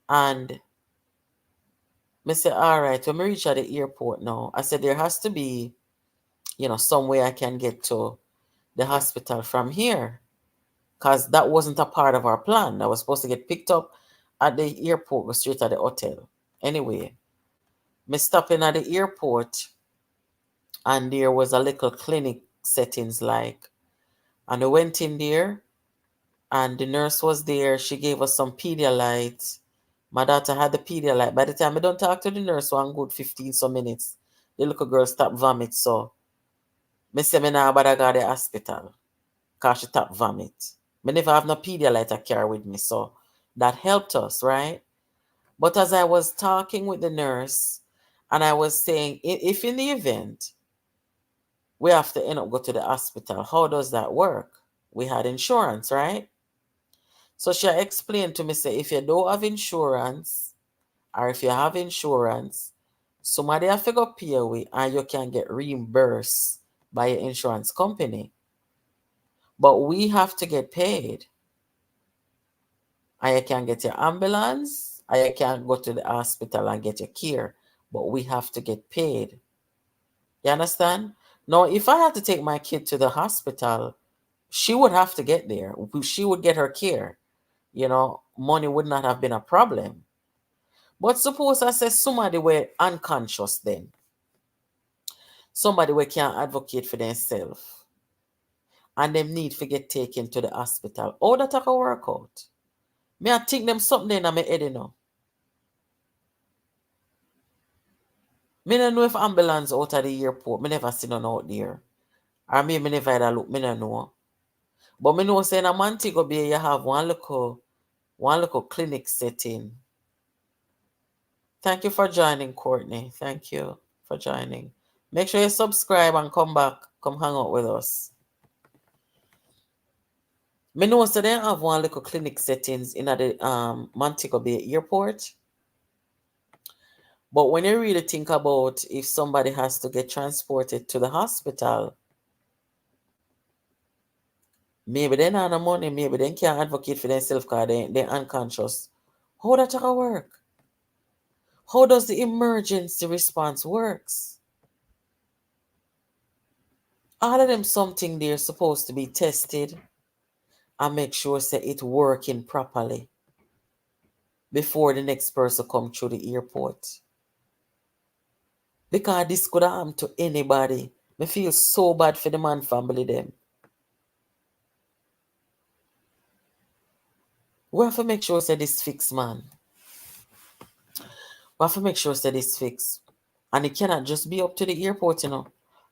And I said, all right, when we reach at the airport now, I said, there has to be, some way I can get to the hospital from here. Because that wasn't a part of our plan. I was supposed to get picked up at the airport, go straight to the hotel. Anyway, me stopping at the airport, and there was a little clinic settings like. And we went in there, and the nurse was there. She gave us some Pedialyte. My daughter had the Pedialyte. By the time I don't talk to the nurse, one good 15 some minutes, the little girl stopped vomit. So, me say me now but I got the hospital. Because she stopped vomit. Me never have no Pedialyte I carry with me. So, that helped us, right? But as I was talking with the nurse, and I was saying, if in the event we have to end up go to the hospital, how does that work? We had insurance, right? So she explained to me, say, if you don't have insurance, or if you have insurance, somebody have to go pay away and you can get reimbursed by your insurance company. But we have to get paid. And you can get your ambulance, and you can go to the hospital and get your care. But we have to get paid. You understand? Now, if I had to take my kid to the hospital, She would have to get there. She would get her care. You know, money would not have been a problem. But suppose I say somebody were unconscious then. Somebody who can't advocate for themselves. And them need to get taken to the hospital. How that can work out? Me I think them something in my head, you know. Me don't know if ambulance out of the airport. Me never seen none out there. Or me never had a look. Me don't know. But me know say in a Montego Bay you have one little clinic setting. Thank you for joining, Courtney. Thank you for joining. Make sure you subscribe and come back. Come hang out with us. Me know so they have one little clinic settings in the Montego Bay airport. But when you really think about if somebody has to get transported to the hospital, maybe they not have money, maybe they can't advocate for themselves because they're unconscious. How that can work? How does the emergency response works? All of them something they're supposed to be tested and make sure say it working properly before the next person come through the airport. Because this could happen to anybody. Me feel so bad for the man family them. We have to make sure say this fix, man. We have to make sure say this fix. And it cannot just be up to the airport, you know.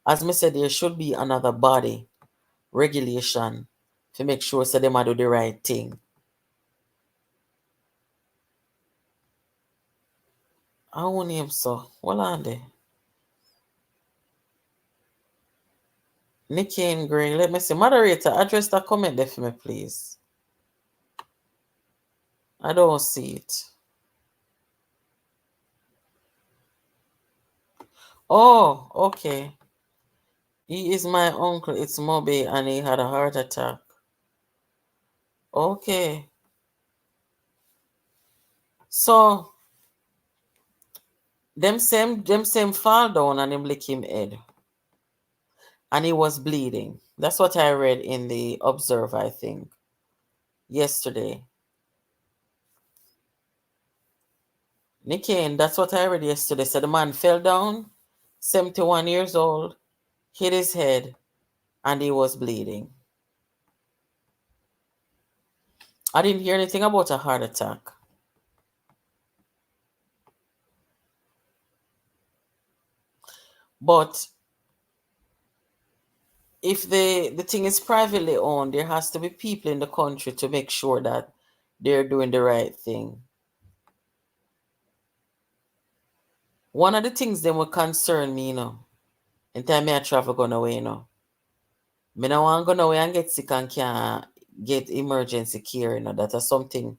As me said, there should be another body regulation to make sure say them do the right thing. I won't name so. What on there? Nikki and Gray, let me see. Moderator, address that comment there for me, please. I don't see it. Oh, okay. He is my uncle. It's Moby, and he had a heart attack. Okay. So, them same fall down and him lick him head. And he was bleeding. That's what I read in the Observer, I think, yesterday. Nikki, that's what I read yesterday. So the man fell down, 71 years old, hit his head, and he was bleeding. I didn't hear anything about a heart attack. But if the thing is privately owned, there has to be people in the country to make sure that they're doing the right thing. One of the things that will concern me, you know, in time I travel gone away, you know. Me no want go away and get sick and can't get emergency care, you know. That is something,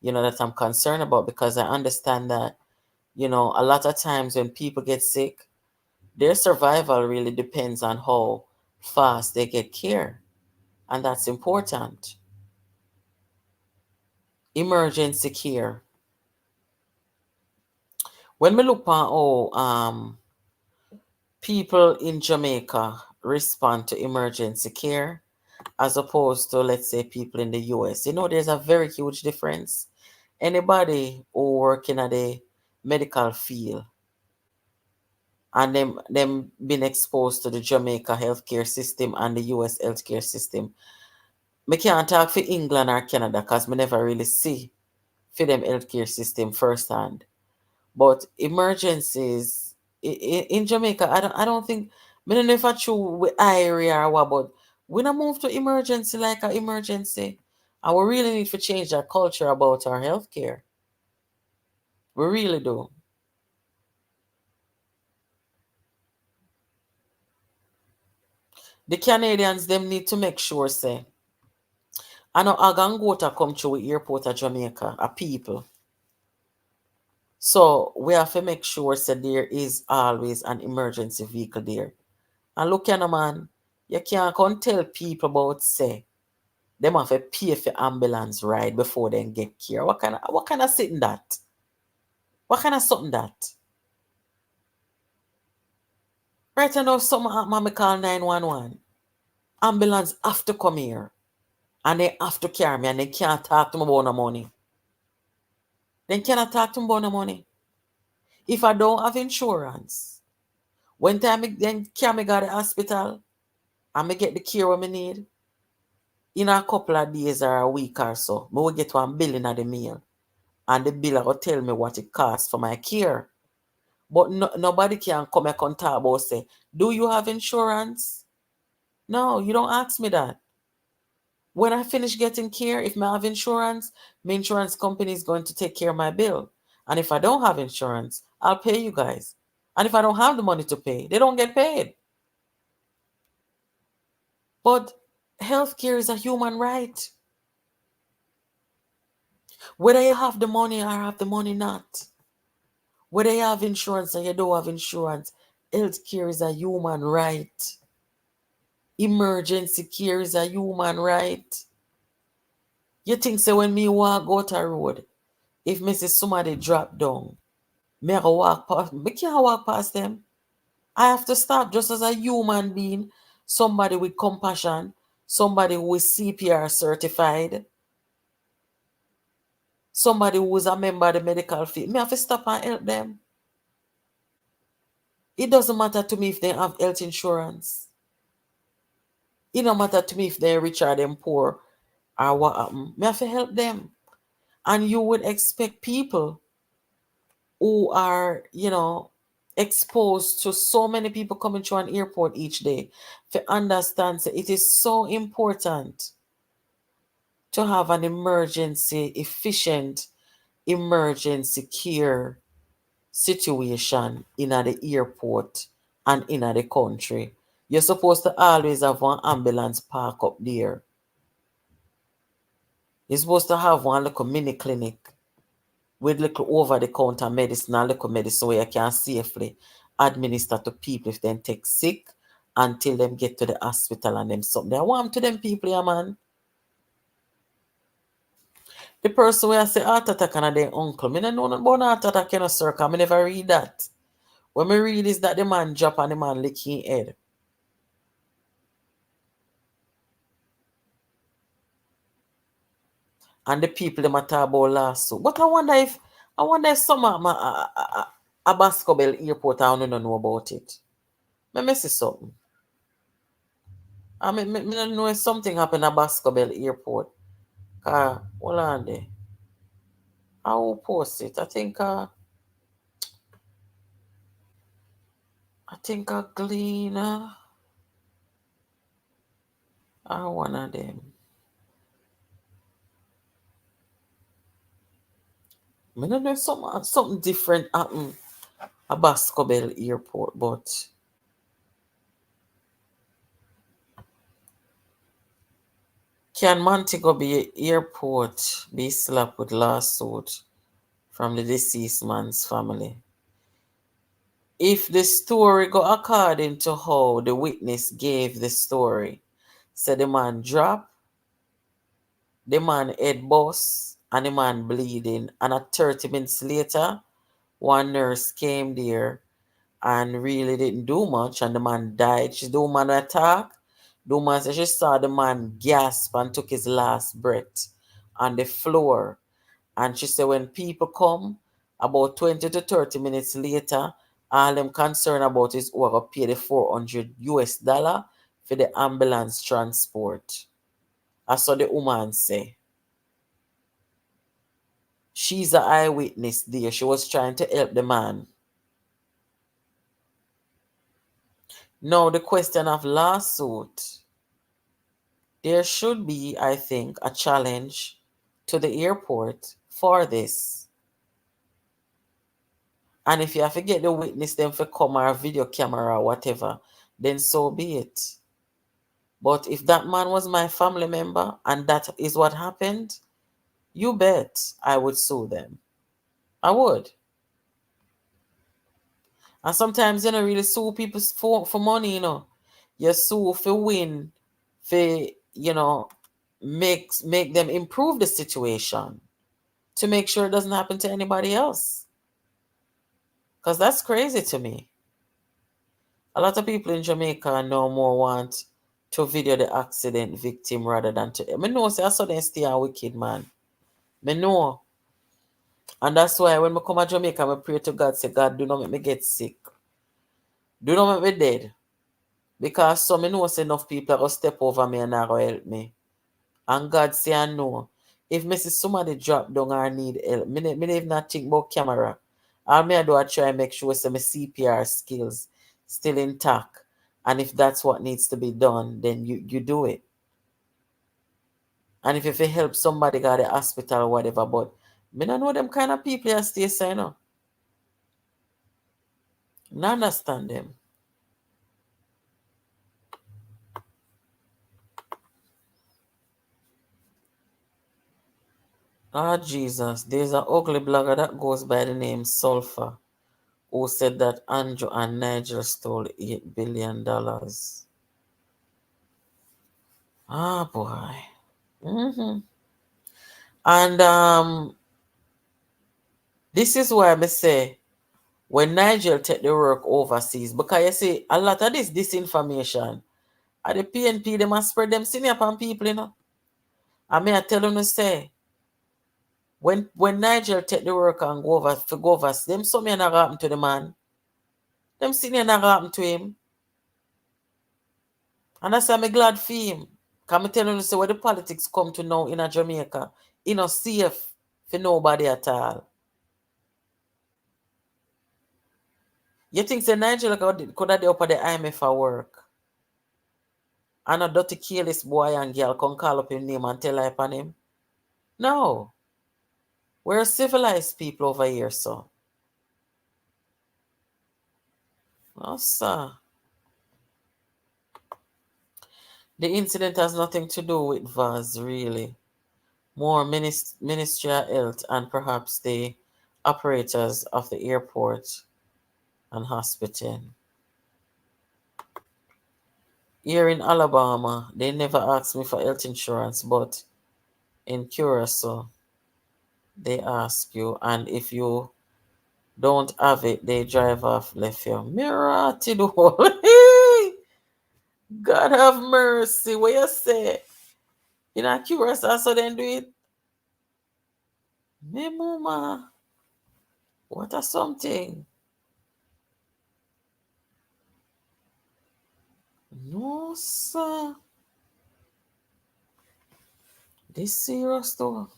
you know, that I'm concerned about because I understand that, you know, a lot of times when people get sick, their survival really depends on how fast they get care. And that's important. Emergency care. When we look at how people in Jamaica respond to emergency care as opposed to, let's say, people in the US, you know, there's a very huge difference. Anybody who work in the medical field and them been exposed to the Jamaica healthcare system and the US healthcare system, me can't talk for England or Canada because me never really see for them healthcare system firsthand. But emergencies in Jamaica, I don't think, I don't know if I true with area or what, but we don't move to emergency like an emergency. And we really need to change that culture about our healthcare. We really do. The Canadians, them need to make sure, say, I know Agangota come through airport of Jamaica, a people. So we have to make sure that there is always an emergency vehicle there. And look at man, you can't come tell people about say them have to pay for ambulance ride before they get care. What kind of sitting that? What kind of something that? Right now, something happen, me call 911. Ambulance have to come here. And they have to carry me and they can't talk to me about no money. They cannot talk to me about no money. If I don't have insurance, when time then carry me go to the hospital and me get the care what me need, in a couple of days or a week or so, me will get one bill in the mail. And the bill will tell me what it costs for my care. But nobody can come and talk about say, do you have insurance? No, you don't ask me that. When I finish getting care, if I have insurance, my insurance company is going to take care of my bill. And if I don't have insurance, I'll pay you guys. And if I don't have the money to pay, they don't get paid. But healthcare is a human right. Whether you have the money or have the money not, whether you have insurance or you don't have insurance, healthcare is a human right. Emergency care is a human right. You think say when me walk out a road, if me see somebody drop down, me I go walk past, me can't walk past them. I have to stop just as a human being, somebody with compassion, somebody who is CPR certified, somebody who is a member of the medical field. Me have to stop and help them. It doesn't matter to me if they have health insurance. It don't matter to me if they're rich or them poor or what happened. Me have to help them. And you would expect people who are, exposed to so many people coming through an airport each day to understand that it is so important to have an efficient emergency care situation in the airport and in the country. You're supposed to always have one ambulance park up there. You're supposed to have one little mini clinic with little over-the-counter medicine and little medicine where you can safely administer to people if they take sick until them get to the hospital and them something. I want to them people, yeah, man. The person where I say heart attack and their uncle, I don't know about heart attack, sir, because I never read that. When I read is that the man drop and the man lick his head. And the people them talk about lawsuit. But I wonder if some of a basketball airport I don't know about it. I see something. I don't know if something happened at basketball airport. Hold on there. I will post it. I think a Gleaner. One of them. I don't know if something different happened at basketball airport, but can Montego Bay Airport be slapped with lawsuit from the deceased man's family? If the story go according to how the witness gave the story, said the man drop, the man head bust, and the man bleeding, and at 30 minutes later, one nurse came there and really didn't do much, and the man died. The woman attack. The woman said she saw the man gasp and took his last breath on the floor. And she said when people come, about 20 to 30 minutes later, all them concerned about is who are going to pay the $400 for the ambulance transport. I saw the woman say. She's an eyewitness there. She was trying to help the man. Now, the question of lawsuit. There should be, I think, a challenge to the airport for this. And if you have to get the witness them for come or a video camera or whatever, then so be it. But if that man was my family member and that is what happened, you bet I would sue them. I would. And sometimes you don't really sue people for money, You sue for win, for, make them improve the situation to make sure it doesn't happen to anybody else. Because that's crazy to me. A lot of people in Jamaica no more want to video the accident victim rather than to. I know, say I saw them stay a wicked man. I know. And that's why when I come to Jamaica, I pray to God, say, God, do not make me get sick. Do not make me dead. Because some know say enough people will step over me and not go help me. And God say I know. If me see somebody drop down or need help, me even not think about camera. All me I do I try and make sure say my CPR skills still intact. And if that's what needs to be done, then you do it. And if you help somebody go to the hospital or whatever, but me don't know them kind of people that stay saying no. I understand them. Ah, Jesus, there's an ugly blogger that goes by the name Sulfur who said that Andrew and Nigel stole $8 billion. Ah, boy. And this is why I say when Nigel take the work overseas, because you see, a lot of this disinformation, at the PNP, they must spread them senior upon people, you know. I mean, I tell them to say, when Nigel take the work and go over, them something not happen to the man. Them senior not happen to him. And that's why I'm glad for him. Because I tell him to say, where the politics come to now in a Jamaica, you know, safe for nobody at all. You think say Nigel could have up at the IMF for work? And a dirty careless boy and girl come call up his name and tell lie upon him? No. We're civilized people over here, so. No, sir. The incident has nothing to do with Vaz, really. More Ministry of Health and perhaps the operators of the airport and hospital. Here in Alabama, they never asked me for health insurance, but in Curacao, they ask you, and if you don't have it, they drive off, left you. Mirror to the whole. God have mercy. What you say? You know, Curacao, so then do it. Me mama. What a something. No, sir. This serious though.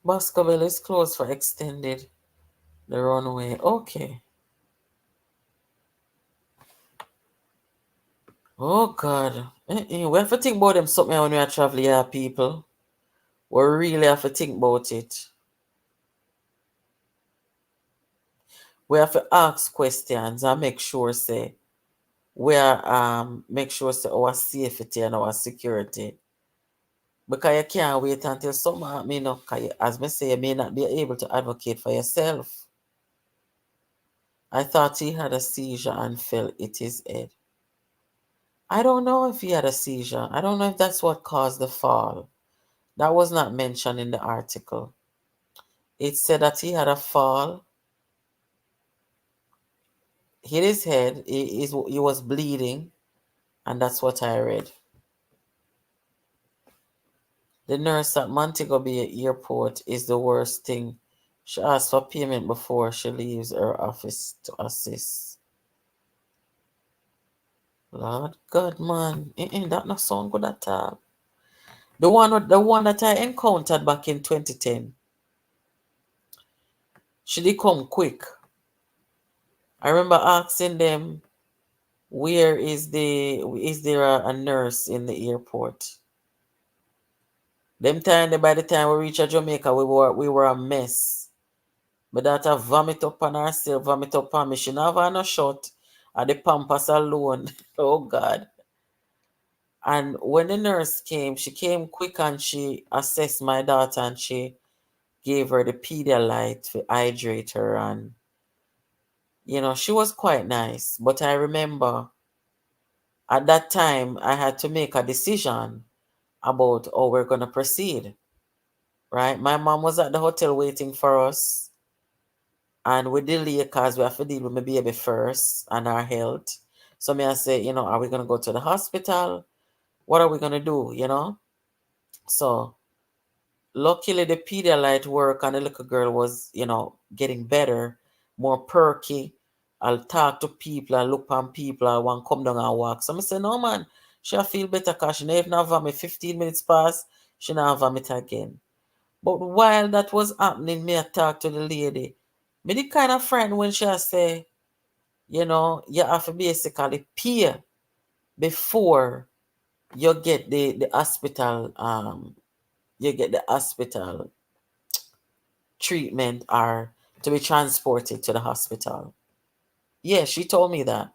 Baskerville is closed for extended the runway. Okay. Oh God. We have to think about them something when we are traveling here, people. We really have to think about it. We have to ask questions and make sure say make sure say our safety and our security. Because you can't wait until someone happen, you know, as me say, you may not be able to advocate for yourself. I thought he had a seizure and fell hit his head. I don't know if he had a seizure. I don't know if that's what caused the fall. That was not mentioned in the article. It said that he had a fall, hit his head, he was bleeding, and that's what I read. The nurse at Montego Bay Airport is the worst thing. She asks for payment before she leaves her office to assist. Lord God, man, that not sound good at all. The one that I encountered back in 2010, she did come quick. I remember asking them, where is there a nurse in the airport? By the time we reached Jamaica, we were a mess. My daughter vomit up on herself, vomit up on me. She never had no shot at the Pampas alone. Oh God. And when the nurse came, she came quick and she assessed my daughter and she gave her the Pedialyte to hydrate her. And, you know, she was quite nice. But I remember at that time, I had to make a decision about how we're going to proceed. Right? My mom was at the hotel waiting for us. And we delay because we have to deal with my baby first and our health. So me I say, you know, are we gonna go to the hospital? What are we gonna do, you know? So luckily the Pedialyte work and the little girl was, you know, getting better, more perky. I'll talk to people, I'll look on people, I want to come down and walk. So I say, no man, she'll feel better because she never vomit 15 minutes past, she now vomit again. But while that was happening, me I talk to the lady. Me the kind of friend when she say, you know, you have to basically pay before you get the hospital you get the hospital treatment or to be transported to the hospital. Yeah, she told me that.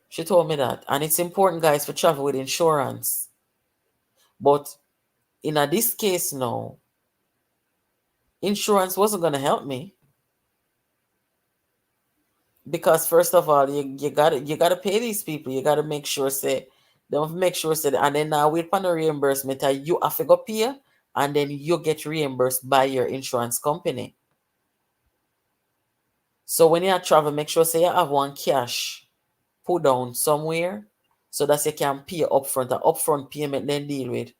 She told me that. And it's important, guys, to travel with insurance. But in this case now, insurance wasn't going to help me. Because first of all, you gotta pay these people. You gotta make sure say don't make sure say and then now wait for the reimbursement you have to go pay and then you get reimbursed by your insurance company. So when you travel, make sure say you have one cash put down somewhere so that you can pay upfront. The upfront payment then deal with.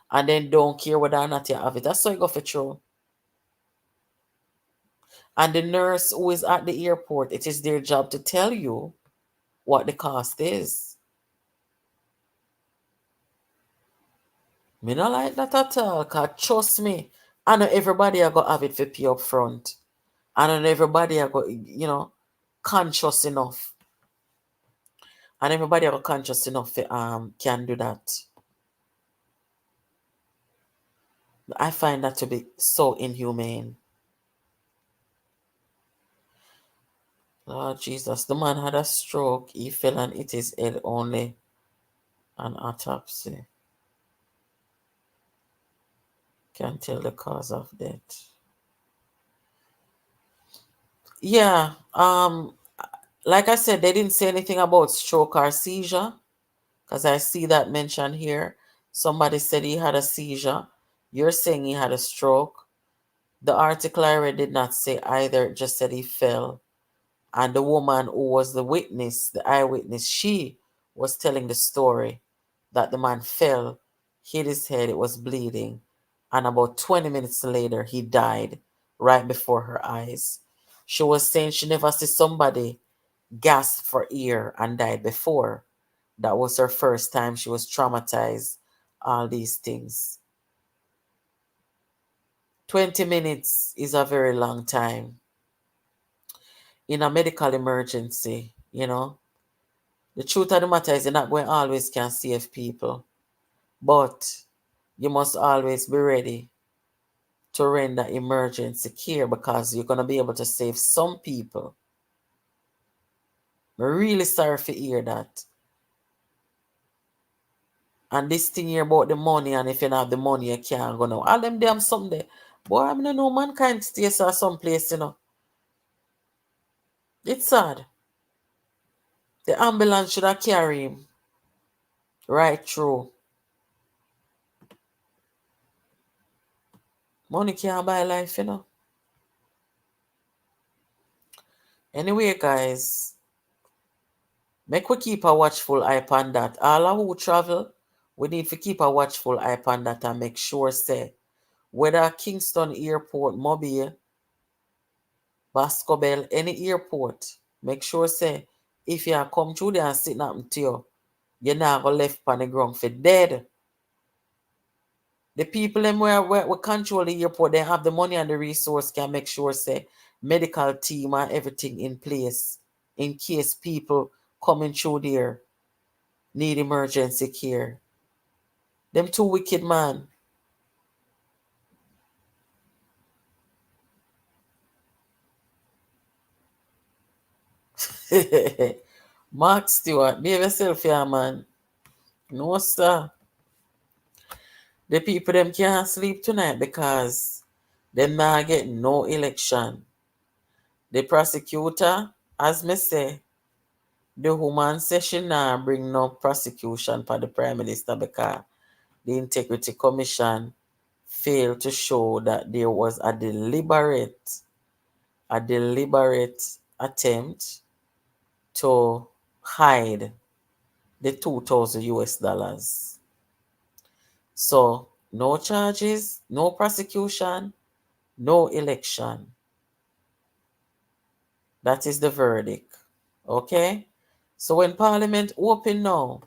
And then don't care whether or not you have it. That's how you go for through. And the nurse who is at the airport, it is their job to tell you what the cost is. Me not like that at all, cause trust me, I know everybody I go have it for pay up front. I know everybody I go, you know, conscious enough. And everybody I go conscious enough for, can do that. I find that to be so inhumane. Lord Jesus, the man had a stroke. He fell and hit his head only. An autopsy can tell the cause of death. Yeah, like I said, they didn't say anything about stroke or seizure because I see that mentioned here. Somebody said he had a seizure. You're saying he had a stroke. The article I read did not say either, it just said he fell. And the woman who was the witness, the eyewitness, she was telling the story that the man fell, hit his head, it was bleeding. And about 20 minutes later, he died right before her eyes. She was saying she never see somebody gasp for air and died before. That was her first time. She was traumatized. All these things. 20 minutes is a very long time. In a medical emergency, you know. The truth of the matter is you're not going to always can save people. But you must always be ready to render emergency care because you're going to be able to save some people. I'm really sorry to hear that. And this thing here about the money, and if you don't have the money, you can't go now. All them damn something. Boy, I don't know, mankind stays at some place, you know. It's sad. The ambulance should have carried him right through. Money can't buy life, you know. Anyway, guys, make we keep a watchful eye on that. All who travel, we need to keep a watchful eye on that and make sure, say, whether Kingston Airport, Mobile, Bascobel, any airport, make sure, say, if you come through there and sitting up to you, you're not going to left on the ground for dead. The people them where control the airport, they have the money and the resource can make sure, say, medical team and everything in place in case people coming through there need emergency care. Them too wicked, man. Mark Stewart, behave yourself here, man. No, sir. The people them can't sleep tonight because them not get no election. The prosecutor, as me say, the woman says she nah bring no prosecution for the Prime Minister because the Integrity Commission failed to show that there was a deliberate attempt to hide the 2,000 US dollars. So no charges, no prosecution, no election. That is the verdict. Okay? So when Parliament open now,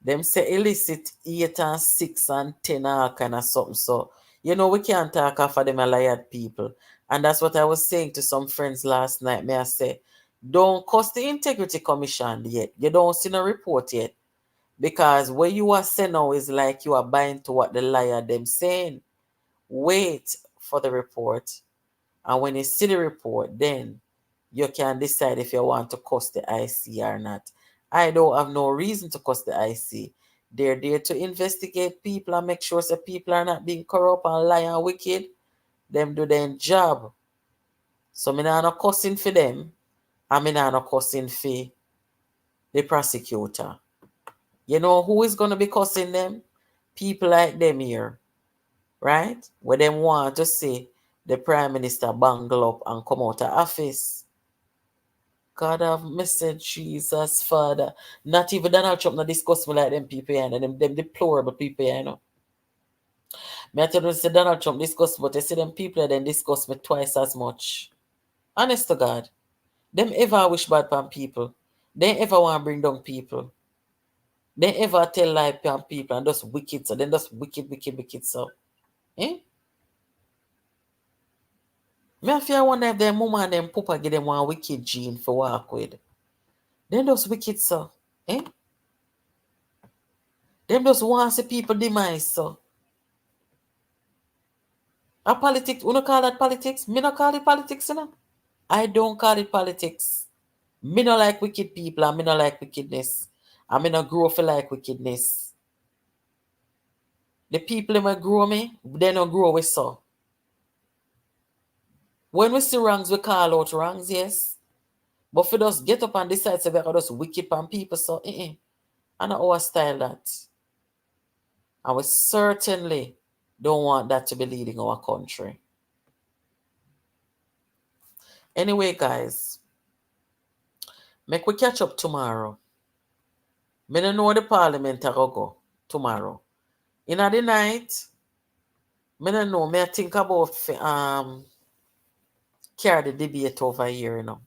them say illicit 8 and 6 and 10 all kind of something. So, you know, we can't talk after them a liar people. And that's what I was saying to some friends last night. May I say, don't cuss the Integrity Commission yet. You don't see no report yet. Because what you are saying now is like you are buying to what the liar them saying. Wait for the report. And when you see the report, then you can decide if you want to cuss the IC or not. I don't have no reason to cuss the IC. They're there to investigate people and make sure that people are not being corrupt and lying and wicked. Them do their job. So me not no cussing for them. And me not no cussing for the prosecutor. You know who is going to be cussing them? People like them here. Right? Where them want to see the Prime Minister bungle up and come out of office. God have mercy, Jesus, Father. Not even Donald Trump not discuss me like them people, you know, them deplorable people, you know. Me I tell you, say Donald Trump discuss, but I see them people then discuss me twice as much. Honest to God. Them ever wish bad pan people. They ever want to bring down people. They ever tell lie pan people and just wicked, so then just wicked, so. Eh? Me I feel wonder if them mama and them Pupa give them one wicked gene for walk with. Them just wicked, so. Eh? Them just want to see people demise, so. A politics, you don't call that politics? Me not call it politics, you know? I don't call it politics. Me not like wicked people and me not like wickedness. And me not grow for like wickedness. The people that grow me, they don't grow with so. When we see wrongs, we call out wrongs, yes. But for us get up and decide to be just wicked pan people, so I know our style that. And we certainly don't want that to be leading our country. Anyway, guys, make we catch up tomorrow. Me don't know the Parliament will go tomorrow. In the night, me don't know. Me I think about carry the debate over here, you know.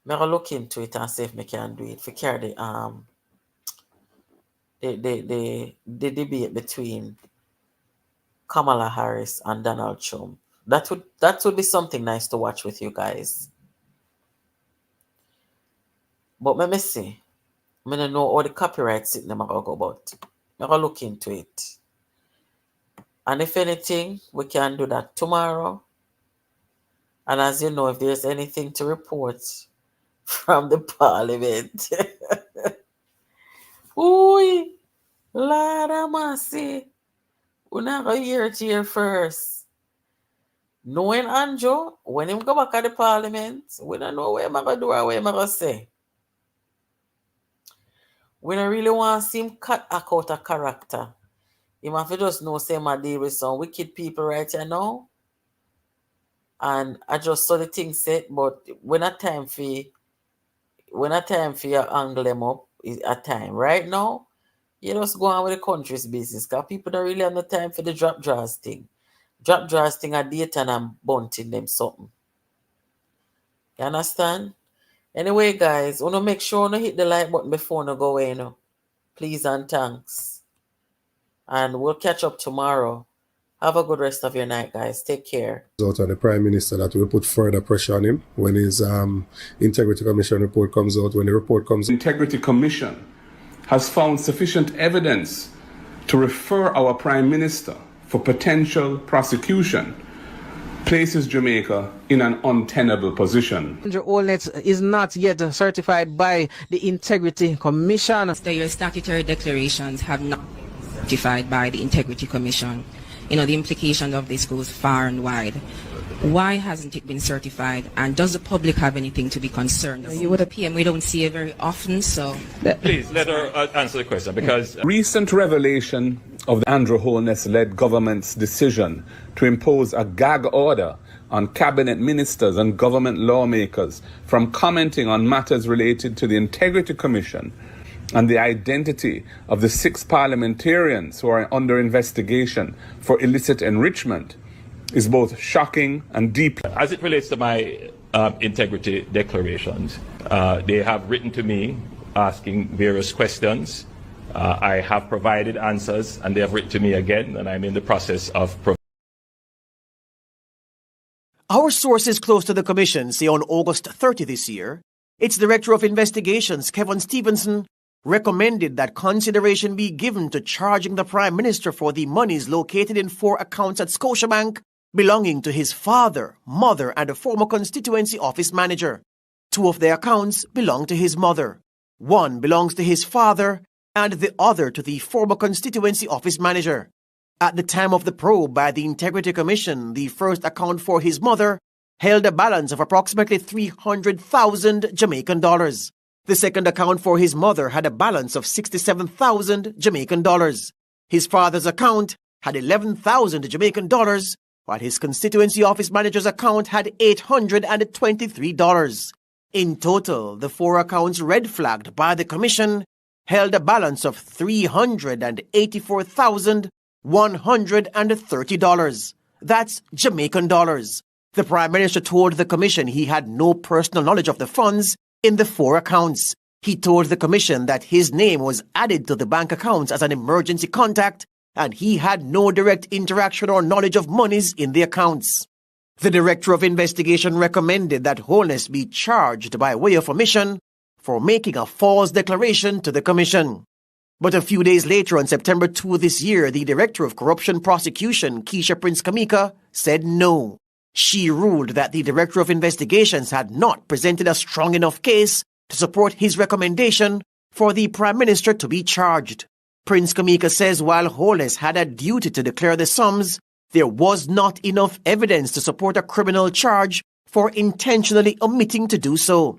Me will look into it and see if me can do it. For carry the debate between Kamala Harris and Donald Trump. That would be something nice to watch with you guys. But me see. I don't know all the copyright sitting them go about. I'm going to look into it. And if anything, we can do that tomorrow. And as you know, if there's anything to report from the Parliament. Ooh, Lord of mercy. We're not going to hear it here first. Knowing Andrew, when him go back at the Parliament, we don't know what I'm going to do or what I'm going to say. We don't really want to see him cut out a character. Him have to just know say I deal with some wicked people right here now. And I just saw the thing set, but when a time for you angle them up is a time. Right now, you just go on with the country's business because people don't really have no time for the drop draws thing. Drop draws thing are dating and bunting them something. You understand? Anyway, guys, want to make sure you hit the like button before you go away, you know. Please and thanks. And we'll catch up tomorrow. Have a good rest of your night, guys. Take care. Out of the Prime Minister that will put further pressure on him when his Integrity Commission report comes out. When the report comes The Integrity Commission has found sufficient evidence to refer our Prime Minister for potential prosecution places Jamaica in an untenable position. Holness is not yet certified by the Integrity Commission. Your statutory declarations have not been certified by the Integrity Commission. You know, the implication of this goes far and wide. Why hasn't it been certified? And does the public have anything to be concerned about? You would PM, we don't see it very often, so... Please, let her answer the question, because... Recent revelation of the Andrew Holness-led government's decision to impose a gag order on cabinet ministers and government lawmakers from commenting on matters related to the Integrity Commission and the identity of the 6 parliamentarians who are under investigation for illicit enrichment is both shocking and deeply. As it relates to my integrity declarations, they have written to me asking various questions. I have provided answers, and they have written to me again, and I'm in the process of providing. Our sources close to the Commission say on August 30 this year, its Director of Investigations, Kevin Stevenson, recommended that consideration be given to charging the Prime Minister for the monies located in 4 accounts at Scotiabank belonging to his father, mother, and a former constituency office manager. 2 of the accounts belong to his mother. 1 belongs to his father, and the other to the former constituency office manager. At the time of the probe by the Integrity Commission, the first account for his mother held a balance of approximately 300,000 Jamaican dollars. The second account for his mother had a balance of 67,000 Jamaican dollars. His father's account had 11,000 Jamaican dollars, while his constituency office manager's account had $823. In total, the 4 accounts red flagged by the Commission held a balance of $384,130. That's Jamaican dollars. The Prime Minister told the Commission he had no personal knowledge of the funds in the 4 accounts. He told the Commission that his name was added to the bank accounts as an emergency contact, and he had no direct interaction or knowledge of monies in the accounts. The Director of Investigation recommended that Holness be charged by way of omission for making a false declaration to the Commission. But a few days later, on September 2 this year, the Director of Corruption Prosecution, Keisha Prince-Kamika, said no. She ruled that the Director of Investigations had not presented a strong enough case to support his recommendation for the Prime Minister to be charged. Prince-Kamika says while Holness had a duty to declare the sums, there was not enough evidence to support a criminal charge for intentionally omitting to do so.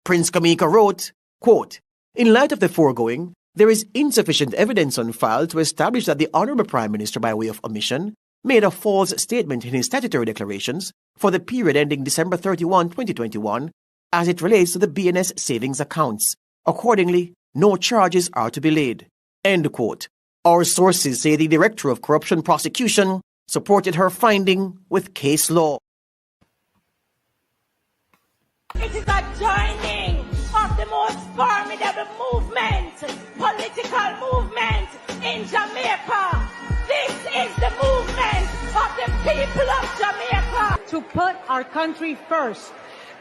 Prince-Kamika wrote, quote, "In light of the foregoing, there is insufficient evidence on file to establish that the Honourable Prime Minister, by way of omission, made a false statement in his statutory declarations for the period ending December 31, 2021, as it relates to the BNS savings accounts. Accordingly, no charges are to be laid." End quote. Our sources say the Director of Corruption Prosecution supported her finding with case law. It is a joining of the most formidable movement, political movement in Jamaica. This is the movement of the people of Jamaica. To put our country first.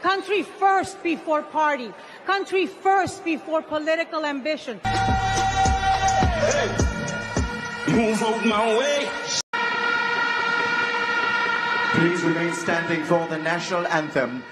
Country first before party. Country first before political ambition. Hey, move out my way. Please remain standing for the national anthem.